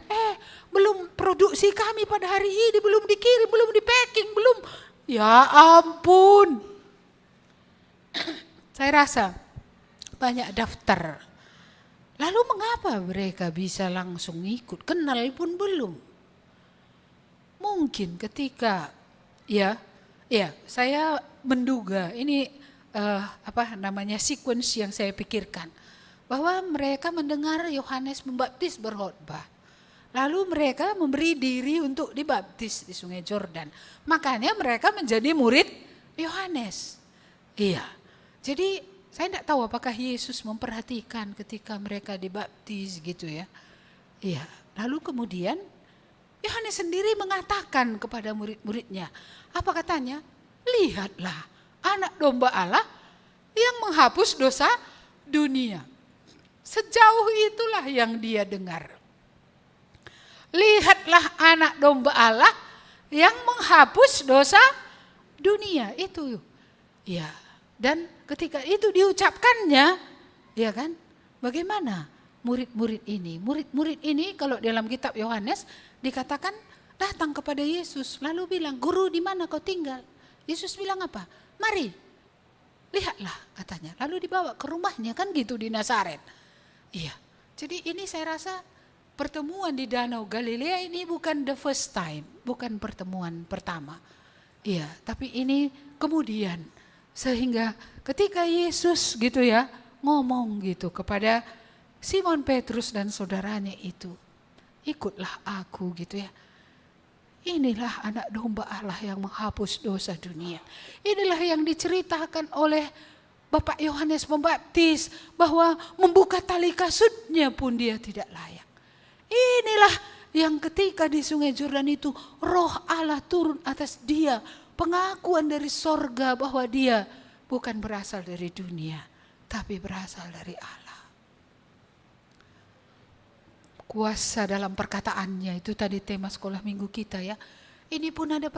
Belum produksi kami pada hari ini, belum dikirim, belum di packing, belum. Ya ampun. Saya rasa banyak daftar. Lalu mengapa mereka bisa langsung ikut? Kenal pun belum. Mungkin ketika ya saya menduga ini sequence yang saya pikirkan. Bahwa mereka mendengar Yohanes Pembaptis berkhotbah. Lalu mereka memberi diri untuk dibaptis di Sungai Yordan. Makanya mereka menjadi murid Yohanes. Iya. Jadi saya tidak tahu apakah Yesus memperhatikan ketika mereka dibaptis gitu ya. Iya. Lalu kemudian Yohanes sendiri mengatakan kepada murid-muridnya. Apa katanya? Lihatlah anak domba Allah yang menghapus dosa dunia. Sejauh itulah yang dia dengar. Lihatlah anak domba Allah yang menghapus dosa dunia. Itu ya. Dan ketika itu diucapkannya, ya kan? Bagaimana murid-murid ini? Murid-murid ini kalau dalam kitab Yohanes dikatakan datang kepada Yesus lalu bilang, "Guru, di mana kau tinggal?" Yesus bilang apa? "Mari. Lihatlah," katanya. Lalu dibawa ke rumahnya kan gitu di Nazaret. Iya. Jadi ini saya rasa pertemuan di Danau Galilea ini bukan the first time, bukan pertemuan pertama. Iya, tapi ini kemudian sehingga ketika Yesus gitu ya ngomong gitu kepada Simon Petrus dan saudaranya itu, ikutlah aku gitu ya. Inilah anak domba Allah yang menghapus dosa dunia. Inilah yang diceritakan oleh Bapak Yohanes Pembaptis bahwa membuka tali kasutnya pun dia tidak layak. Inilah yang ketika di Sungai Yordan itu Roh Allah turun atas dia. Pengakuan dari sorga bahwa dia bukan berasal dari dunia, tapi berasal dari Allah. Kuasa dalam perkataannya itu tadi tema sekolah minggu kita ya. Ini pun ada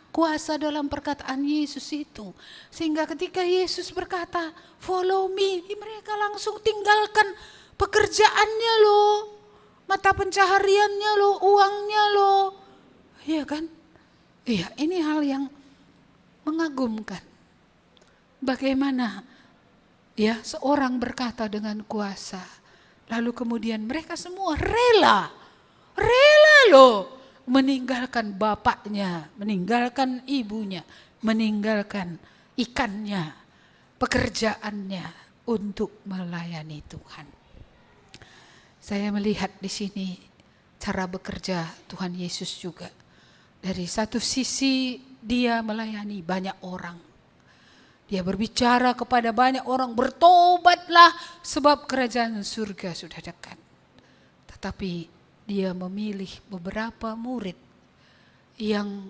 kuasa dalam perkataan Yesus itu. Sehingga ketika Yesus berkata, follow me, mereka langsung tinggalkan pekerjaannya loh. Mata pencahariannya loh, uangnya loh. Iya kan? Iya, ini hal yang mengagumkan. Bagaimana ya seorang berkata dengan kuasa. Lalu kemudian mereka semua rela loh. Meninggalkan bapaknya, meninggalkan ibunya, meninggalkan ikannya, pekerjaannya untuk melayani Tuhan. Saya melihat di sini cara bekerja Tuhan Yesus juga. Dari satu sisi dia melayani banyak orang. Dia berbicara kepada banyak orang, bertobatlah sebab kerajaan surga sudah dekat. Tetapi dia memilih beberapa murid yang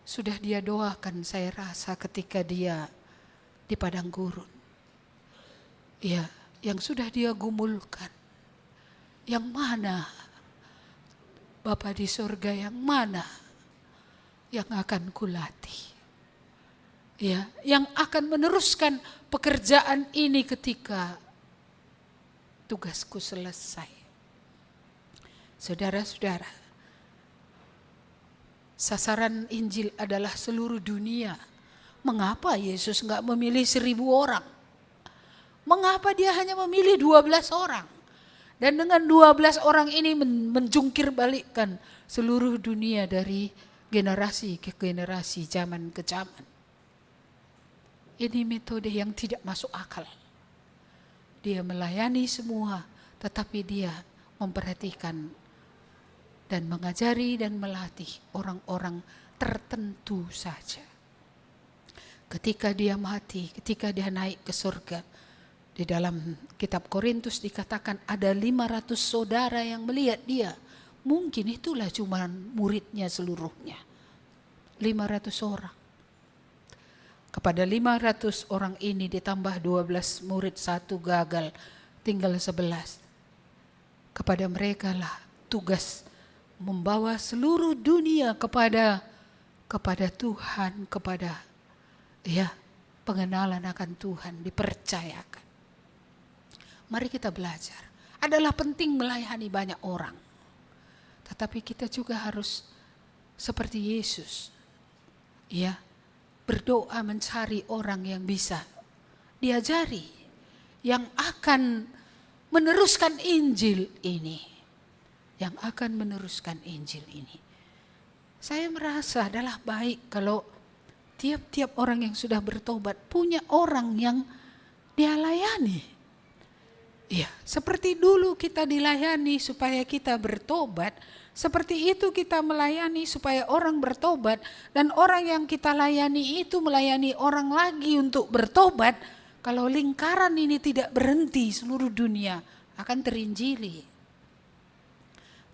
sudah dia doakan saya rasa ketika dia di padang gurun. Ya, yang sudah dia gumulkan. Yang mana Bapa di surga yang mana yang akan kulatih? Ya, yang akan meneruskan pekerjaan ini ketika tugasku selesai. Saudara-saudara, sasaran Injil adalah seluruh dunia. Mengapa Yesus enggak memilih 1.000 orang? Mengapa dia hanya memilih 12 orang? Dan dengan 12 orang ini menjungkir balikkan seluruh dunia dari generasi ke generasi, zaman ke zaman. Ini metode yang tidak masuk akal. Dia melayani semua, tetapi dia memperhatikan dan mengajari dan melatih orang-orang tertentu saja. Ketika dia mati, ketika dia naik ke surga, di dalam kitab Korintus dikatakan ada 500 saudara yang melihat dia. Mungkin itulah cuma muridnya seluruhnya. 500 orang. Kepada 500 orang ini ditambah 12 murid, 1 gagal, tinggal 11. Kepada mereka lah tugas membawa seluruh dunia kepada Tuhan, kepada pengenalan akan Tuhan, dipercayakan. Mari kita belajar. Adalah penting melayani banyak orang. Tetapi kita juga harus seperti Yesus. Berdoa mencari orang yang bisa diajari, yang akan meneruskan Injil ini. Yang akan meneruskan Injil ini. Saya merasa adalah baik kalau tiap-tiap orang yang sudah bertobat punya orang yang dia layani. Seperti dulu kita dilayani supaya kita bertobat, seperti itu kita melayani supaya orang bertobat, dan orang yang kita layani itu melayani orang lagi untuk bertobat. Kalau lingkaran ini tidak berhenti, seluruh dunia akan terinjili.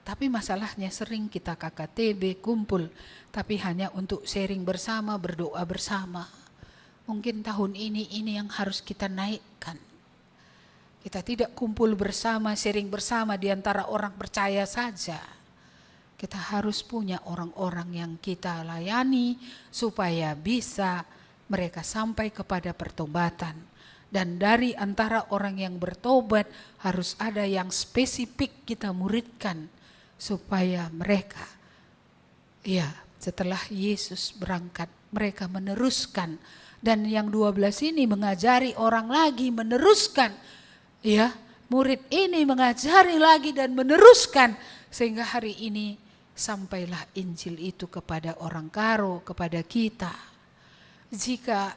Tapi masalahnya sering kita KKTB kumpul, tapi hanya untuk sharing bersama, berdoa bersama. Mungkin tahun ini yang harus kita naikkan. Kita tidak kumpul bersama, sharing bersama di antara orang percaya saja. Kita harus punya orang-orang yang kita layani supaya bisa mereka sampai kepada pertobatan. Dan dari antara orang yang bertobat harus ada yang spesifik kita muridkan supaya mereka setelah Yesus berangkat mereka meneruskan, dan yang 12 ini mengajari orang lagi meneruskan, murid ini mengajari lagi dan meneruskan, sehingga hari ini sampailah Injil itu kepada orang Karo, kepada kita. Jika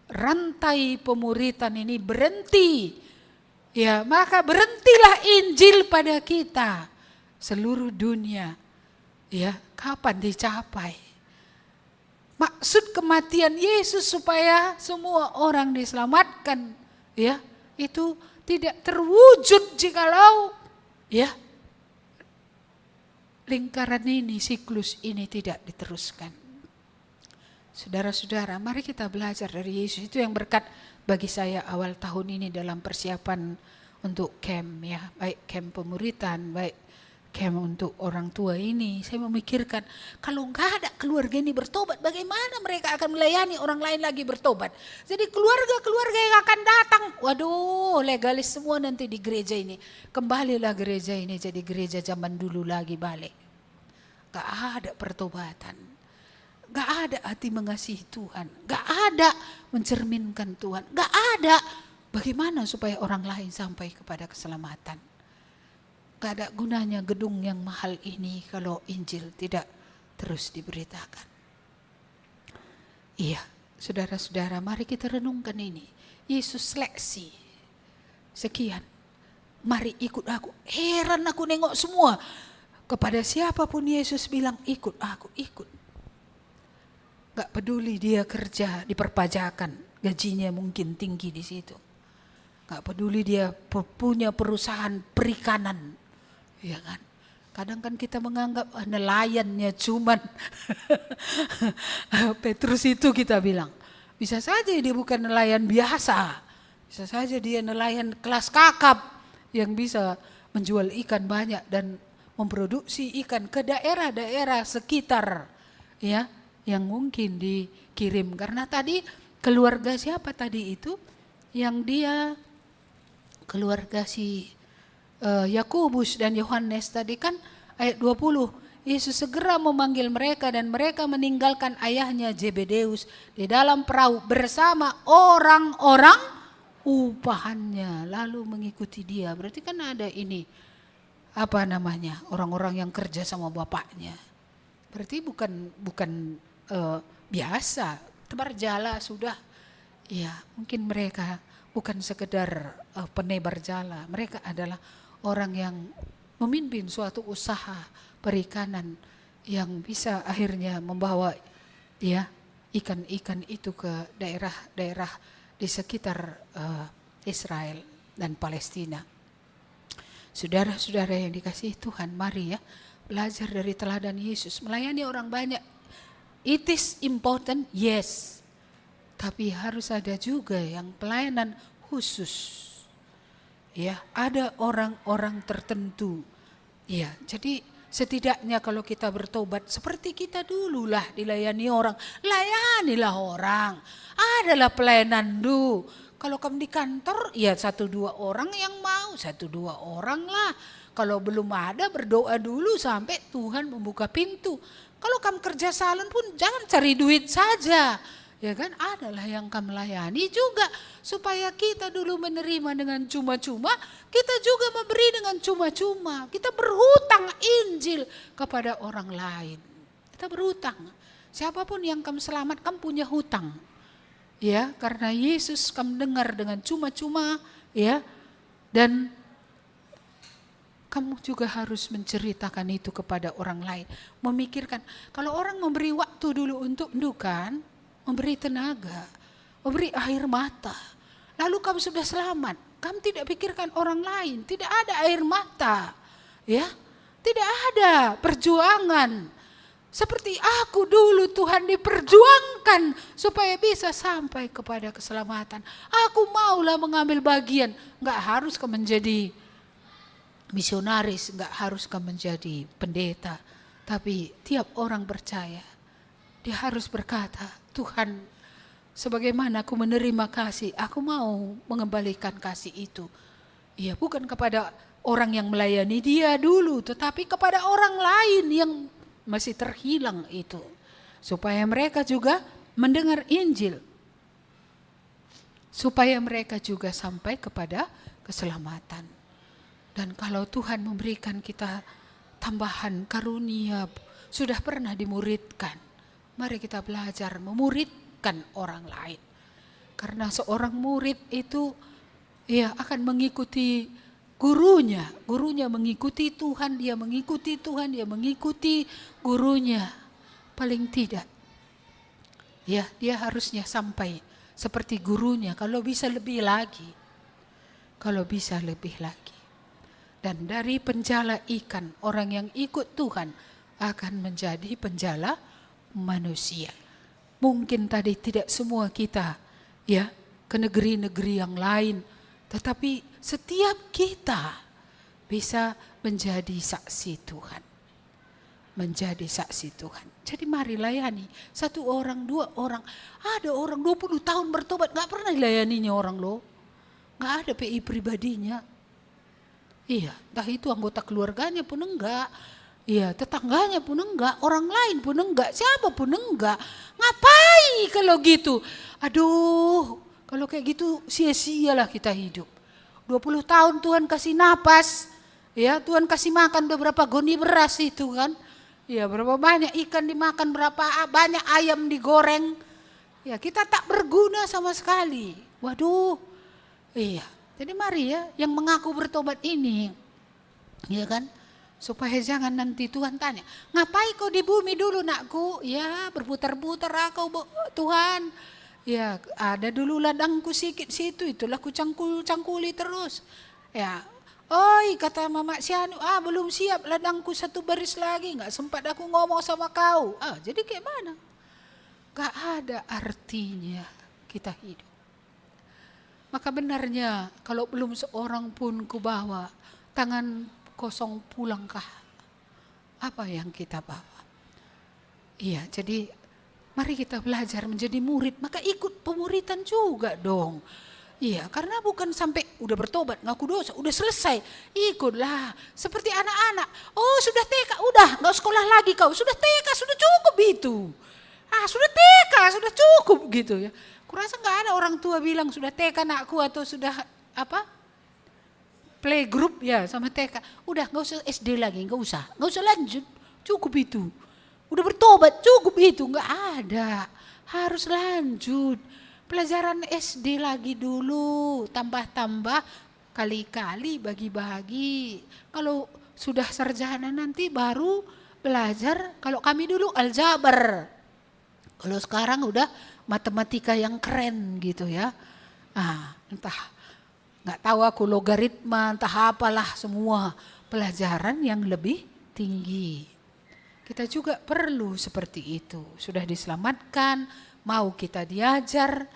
rantai pemuritan ini berhenti, maka berhentilah Injil pada kita. Seluruh dunia, kapan dicapai? Maksud kematian Yesus supaya semua orang diselamatkan, itu tidak terwujud jikalau lingkaran ini, siklus ini tidak diteruskan. Saudara-saudara, mari kita belajar dari Yesus. Itu yang berkat bagi saya awal tahun ini dalam persiapan untuk camp, baik camp pemuritan, baik camp untuk orang tua ini. Saya memikirkan, kalau nggak ada keluarga ini bertobat, bagaimana mereka akan melayani orang lain lagi bertobat? Jadi keluarga-keluarga yang akan datang, waduh, legalis semua nanti di gereja ini. Kembalilah gereja ini jadi gereja zaman dulu lagi balik. Gak ada pertobatan, gak ada hati mengasihi Tuhan, gak ada mencerminkan Tuhan, gak ada bagaimana supaya orang lain sampai kepada keselamatan. Gak ada gunanya gedung yang mahal ini kalau Injil tidak terus diberitakan. Saudara-saudara, mari kita renungkan ini. Yesus seleksi. Sekian, mari ikut aku. Heran aku nengok semua. Kepada siapapun Yesus bilang ikut aku, ikut. Gak peduli dia kerja di perpajakan, gajinya mungkin tinggi di situ. Gak peduli dia punya perusahaan perikanan, kan? Kadang kan kita menganggap nelayannya cuman Petrus itu kita bilang. Bisa saja dia bukan nelayan biasa. Bisa saja dia nelayan kelas kakap yang bisa menjual ikan banyak dan memproduksi ikan ke daerah-daerah sekitar, ya, yang mungkin dikirim. Karena tadi keluarga siapa tadi itu? Yang dia keluarga si Yakobus dan Yohanes tadi kan ayat 20. Yesus segera memanggil mereka dan mereka meninggalkan ayahnya Zebedeus di dalam perahu bersama orang-orang upahannya lalu mengikuti dia. Berarti kan ada ini orang-orang yang kerja sama bapaknya. Berarti bukan biasa tebar jala sudah. Ya, mungkin mereka bukan sekedar penebar jala. Mereka adalah orang yang memimpin suatu usaha perikanan yang bisa akhirnya membawa ya ikan-ikan itu ke daerah-daerah di sekitar Israel dan Palestina. Saudara-saudara yang dikasihi Tuhan, mari ya belajar dari teladan Yesus, melayani orang banyak. It is important, yes. Tapi harus ada juga yang pelayanan khusus. Ya, ada orang-orang tertentu. Ya, jadi setidaknya kalau kita bertobat seperti kita dululah dilayani orang, layanilah orang. Adalah pelayanan dulu. Kalau kamu di kantor, ya 1-2 orang yang mau, 1-2 orang lah. Kalau belum ada, berdoa dulu sampai Tuhan membuka pintu. Kalau kamu kerja salon pun jangan cari duit saja. Ya kan, adalah yang kamu layani juga. Supaya kita dulu menerima dengan cuma-cuma, kita juga memberi dengan cuma-cuma. Kita berhutang Injil kepada orang lain. Kita berhutang. Siapapun yang kamu selamat, kamu punya hutang. Ya, karena Yesus kamu dengar dengan cuma-cuma, ya. Dan kamu juga harus menceritakan itu kepada orang lain. Memikirkan, kalau orang memberi waktu dulu untuk endukan, memberi tenaga, memberi air mata. Lalu kamu sudah selamat, kamu tidak pikirkan orang lain, tidak ada air mata. Ya, tidak ada perjuangan. Seperti aku dulu Tuhan diperjuangkan supaya bisa sampai kepada keselamatan. Aku maulah mengambil bagian. Enggak harus kamu menjadi misionaris, enggak harus kamu menjadi pendeta. Tapi tiap orang percaya, dia harus berkata, Tuhan, sebagaimana aku menerima kasih, aku mau mengembalikan kasih itu. Ya, bukan kepada orang yang melayani dia dulu, tetapi kepada orang lain yang masih terhilang itu. Supaya mereka juga mendengar Injil. Supaya mereka juga sampai kepada keselamatan. Dan kalau Tuhan memberikan kita tambahan karunia, sudah pernah dimuridkan, mari kita belajar memuridkan orang lain. Karena seorang murid itu ya akan mengikuti gurunya. Gurunya mengikuti Tuhan, dia mengikuti Tuhan, dia mengikuti gurunya. Paling tidak, ya dia harusnya sampai seperti gurunya, kalau bisa lebih lagi. Kalau bisa lebih lagi. Dan dari penjala ikan, orang yang ikut Tuhan akan menjadi penjala manusia. Mungkin tadi tidak semua kita ya ke negeri-negeri yang lain, tetapi setiap kita bisa menjadi saksi Tuhan. Menjadi saksi Tuhan. Jadi mari layani. 1 orang, 2 orang. Ada orang 20 tahun bertobat, gak pernah dilayaninya orang loh. Gak ada PI pribadinya. Iya, entah itu anggota keluarganya pun enggak. Iya, tetangganya pun enggak, orang lain pun enggak, siapa pun enggak. Ngapain kalau gitu? Aduh, kalau kayak gitu sia-sialah kita hidup. 20 tahun Tuhan kasih napas, ya Tuhan kasih makan beberapa goni beras itu kan. Ya, berapa banyak ikan dimakan, berapa banyak ayam digoreng. Ya, kita tak berguna sama sekali. Waduh, iya. Jadi mari ya yang mengaku bertobat ini, ya kan, supaya jangan nanti Tuhan tanya, ngapain kau di bumi dulu nakku? Ya berputar-putar aku Tuhan. Ya ada dulu ladangku sikit situ, itulah ku cangkuli terus. Ya, oi kata Mama Sianu, belum siap ladangku 1 baris lagi, nggak sempat aku ngomong sama kau. Jadi kayak mana? Gak ada artinya kita hidup. Maka benarnya kalau belum seorang pun ku bawa, tangan kosong pulangkah. apa yang kita bawa. Iya, jadi mari kita belajar menjadi murid, maka ikut pemuritan juga dong. Iya, karena bukan sampai udah bertobat, ngaku dosa, udah selesai, ikutlah. Seperti anak-anak, oh sudah TK, udah gak sekolah lagi kau, sudah TK, sudah cukup itu. Sudah TK, sudah cukup gitu ya. Kurasa gak ada orang tua bilang sudah TK anakku atau sudah playgroup ya sama TK. Udah gak usah SD lagi, gak usah lanjut, cukup itu. Udah bertobat, cukup itu, gak ada. Harus lanjut. Pelajaran SD lagi dulu, tambah-tambah, kali-kali bagi-bagi. Kalau sudah sarjana nanti baru belajar, kalau kami dulu aljabar. Kalau sekarang udah matematika yang keren gitu ya. Entah, gak tahu aku logaritma, entah apalah semua pelajaran yang lebih tinggi. Kita juga perlu seperti itu. Sudah diselamatkan, mau kita diajar.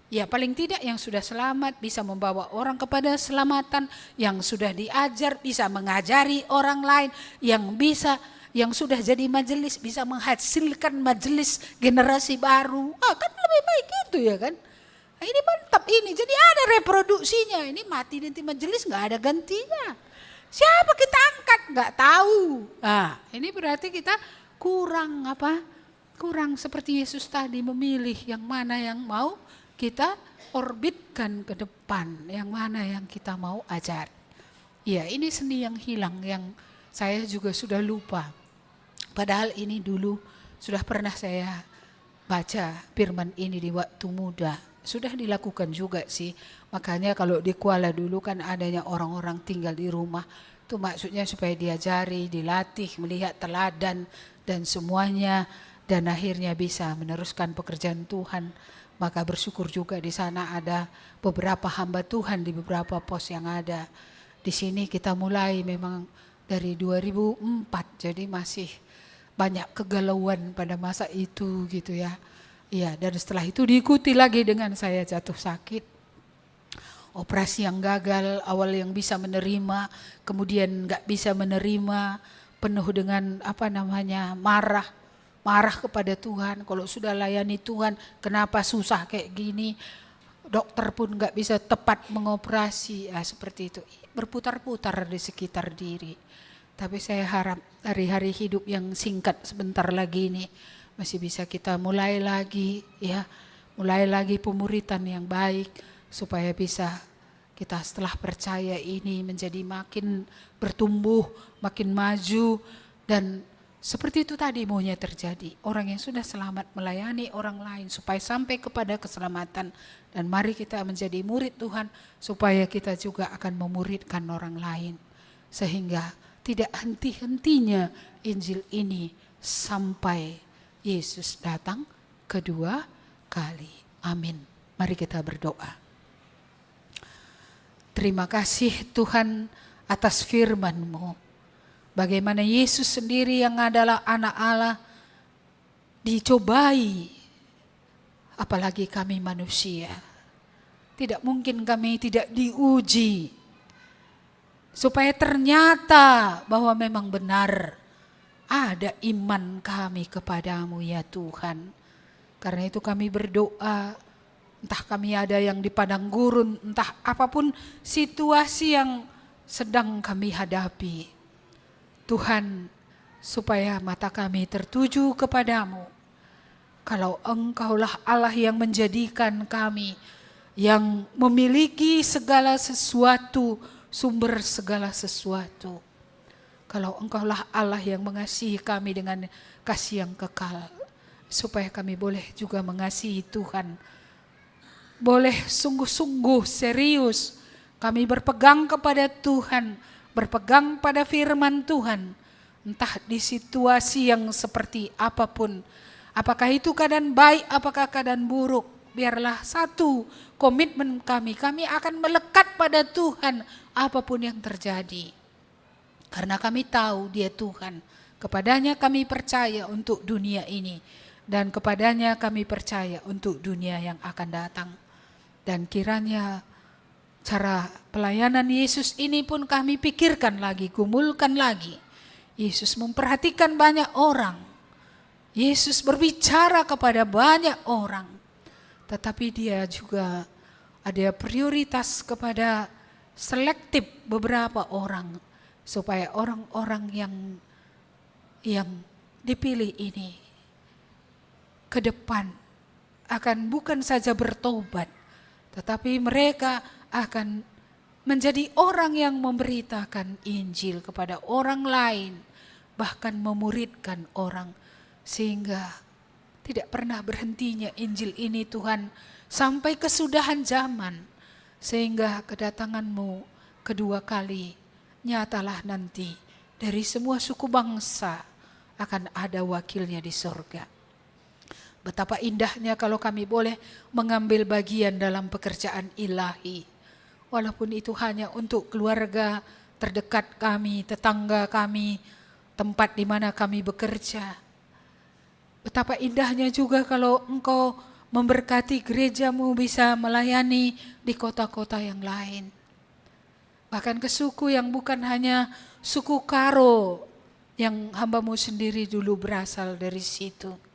Ya paling tidak yang sudah selamat bisa membawa orang kepada keselamatan. Yang sudah diajar bisa mengajari orang lain. Yang sudah jadi majelis bisa menghasilkan majelis generasi baru. Kan lebih baik itu ya kan. Ini mantap ini. Jadi ada reproduksinya. Ini mati nanti majelis gak ada gantinya. Siapa kita angkat? Gak tahu. Ini berarti kita kurang seperti Yesus tadi memilih yang mana yang mau kita orbitkan ke depan, yang mana yang kita mau ajar. Ya, ini seni yang hilang yang saya juga sudah lupa. Padahal ini dulu sudah pernah saya baca firman ini di waktu muda. Sudah dilakukan juga sih. Makanya kalau di Kuala dulu kan adanya orang-orang tinggal di rumah. Itu maksudnya supaya diajari, dilatih, melihat teladan dan semuanya. Dan akhirnya bisa meneruskan pekerjaan Tuhan. Maka bersyukur juga di sana ada beberapa hamba Tuhan di beberapa pos yang ada. Di sini kita mulai memang dari 2004. Jadi masih banyak kegalauan pada masa itu gitu ya. Iya, dan setelah itu diikuti lagi dengan saya jatuh sakit. Operasi yang gagal, awal yang bisa menerima, kemudian gak bisa menerima, penuh dengan marah kepada Tuhan. Kalau sudah layani Tuhan, kenapa susah kayak gini? Dokter pun gak bisa tepat mengoperasi, seperti itu. Berputar-putar di sekitar diri. Tapi saya harap hari-hari hidup yang singkat sebentar lagi ini, masih bisa kita mulai lagi pemuritan yang baik supaya bisa kita setelah percaya ini menjadi makin bertumbuh, makin maju dan seperti itu tadi maunya terjadi. Orang yang sudah selamat melayani orang lain supaya sampai kepada keselamatan dan mari kita menjadi murid Tuhan supaya kita juga akan memuridkan orang lain sehingga tidak henti-hentinya Injil ini sampai Yesus datang kedua kali. Amin. Mari kita berdoa. Terima kasih Tuhan atas firman-Mu. Bagaimana Yesus sendiri yang adalah anak Allah dicobai. Apalagi kami manusia. Tidak mungkin kami tidak diuji. Supaya ternyata bahwa memang benar ada iman kami kepadamu ya Tuhan. Karena itu kami berdoa, entah kami ada yang di padang gurun, entah apapun situasi yang sedang kami hadapi. Tuhan, supaya mata kami tertuju kepadamu. Kalau Engkaulah Allah yang menjadikan kami, yang memiliki segala sesuatu, sumber segala sesuatu. Kalau Engkaulah Allah yang mengasihi kami dengan kasih yang kekal. Supaya kami boleh juga mengasihi Tuhan. Boleh sungguh-sungguh serius kami berpegang kepada Tuhan. Berpegang pada firman Tuhan. Entah di situasi yang seperti apapun. Apakah itu keadaan baik, apakah keadaan buruk. Biarlah satu komitmen kami. Kami akan melekat pada Tuhan apapun yang terjadi. Karena kami tahu Dia Tuhan, kepadanya kami percaya untuk dunia ini, dan kepadanya kami percaya untuk dunia yang akan datang. Dan kiranya cara pelayanan Yesus ini pun kami pikirkan lagi, gumulkan lagi. Yesus memperhatikan banyak orang. Yesus berbicara kepada banyak orang. Tetapi dia juga ada prioritas kepada selektif beberapa orang. Supaya orang-orang yang dipilih ini ke depan akan bukan saja bertobat, tetapi mereka akan menjadi orang yang memberitakan Injil kepada orang lain, bahkan memuridkan orang, sehingga tidak pernah berhentinya Injil ini Tuhan sampai kesudahan zaman, sehingga kedatangan-Mu kedua kali nyatalah nanti dari semua suku bangsa akan ada wakilnya di sorga. Betapa indahnya kalau kami boleh mengambil bagian dalam pekerjaan ilahi. Walaupun itu hanya untuk keluarga terdekat kami, tetangga kami, tempat di mana kami bekerja. Betapa indahnya juga kalau Engkau memberkati gereja-Mu bisa melayani di kota-kota yang lain. Bahkan ke suku yang bukan hanya suku Karo yang hamba-Mu sendiri dulu berasal dari situ.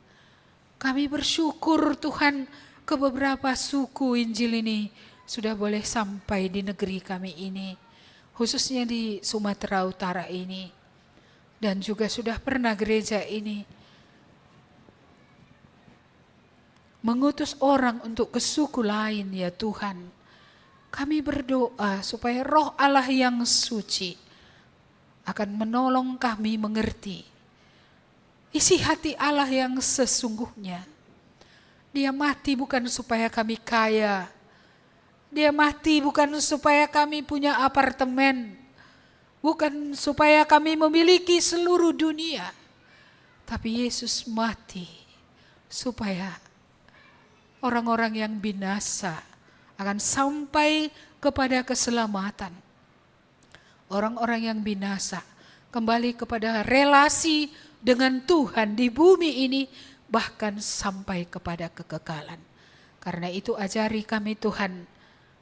Kami bersyukur Tuhan ke beberapa suku Injil ini sudah boleh sampai di negeri kami ini. Khususnya di Sumatera Utara ini. Dan juga sudah pernah gereja ini mengutus orang untuk ke suku lain ya Tuhan. Kami berdoa supaya Roh Allah yang suci akan menolong kami mengerti isi hati Allah yang sesungguhnya. Dia mati bukan supaya kami kaya. Dia mati bukan supaya kami punya apartemen. Bukan supaya kami memiliki seluruh dunia. Tapi Yesus mati supaya orang-orang yang binasa akan sampai kepada keselamatan. Orang-orang yang binasa kembali kepada relasi dengan Tuhan di bumi ini, bahkan sampai kepada kekekalan. Karena itu ajari kami Tuhan,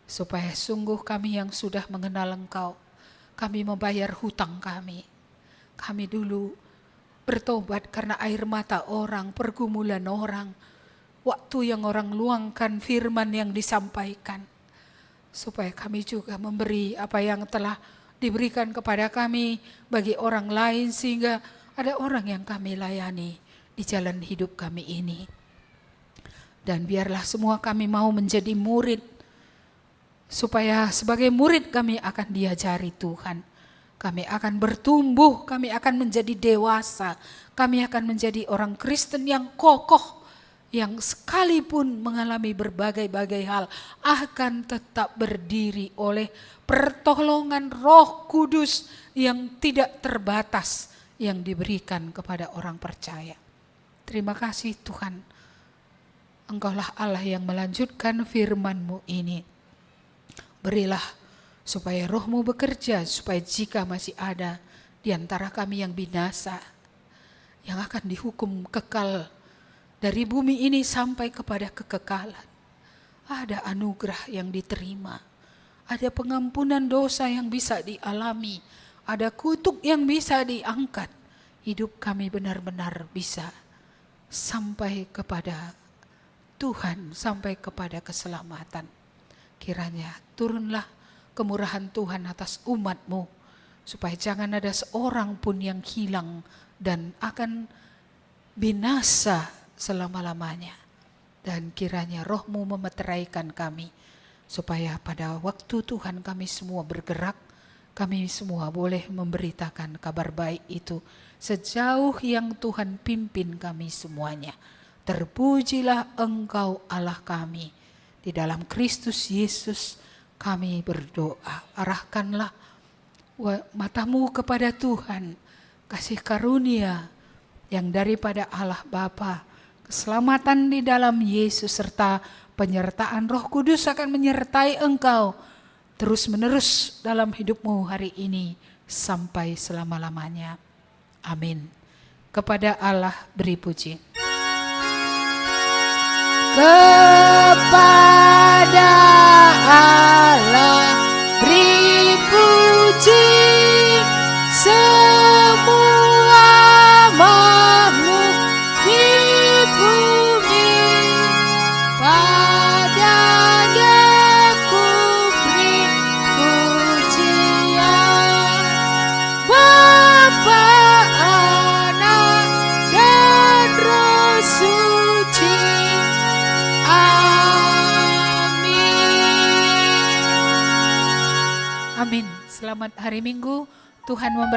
supaya sungguh kami yang sudah mengenal Engkau, kami membayar hutang kami. Kami dulu bertobat karena air mata orang, pergumulan orang, waktu yang orang luangkan firman yang disampaikan. Supaya kami juga memberi apa yang telah diberikan kepada kami bagi orang lain, sehingga ada orang yang kami layani di jalan hidup kami ini. Dan biarlah semua kami mau menjadi murid, supaya sebagai murid kami akan diajari Tuhan. Kami akan bertumbuh, kami akan menjadi dewasa, kami akan menjadi orang Kristen yang kokoh, yang sekalipun mengalami berbagai-bagai hal akan tetap berdiri oleh pertolongan Roh Kudus yang tidak terbatas yang diberikan kepada orang percaya. Terima kasih Tuhan, Engkaulah Allah yang melanjutkan firman-Mu ini. Berilah supaya Roh-Mu bekerja, supaya jika masih ada di antara kami yang binasa, yang akan dihukum kekal dari bumi ini sampai kepada kekekalan, ada anugerah yang diterima, ada pengampunan dosa yang bisa dialami, ada kutuk yang bisa diangkat. Hidup kami benar-benar bisa sampai kepada Tuhan, sampai kepada keselamatan. Kiranya turunlah kemurahan Tuhan atas umat-Mu, supaya jangan ada seorang pun yang hilang dan akan binasa selama-lamanya. Dan kiranya Roh-Mu memeteraikan kami, supaya pada waktu Tuhan kami semua bergerak, kami semua boleh memberitakan kabar baik itu sejauh yang Tuhan pimpin kami semuanya. Terpujilah Engkau Allah kami. Di dalam Kristus Yesus kami berdoa. Arahkanlah matamu kepada Tuhan, kasih karunia yang daripada Allah Bapa, keselamatan di dalam Yesus, serta penyertaan Roh Kudus akan menyertai engkau terus menerus dalam hidupmu hari ini sampai selama-lamanya. Amin. Kepada Allah beri puji. Kepada Allah beri puji semua Selamat hari Minggu, Tuhan memberkati.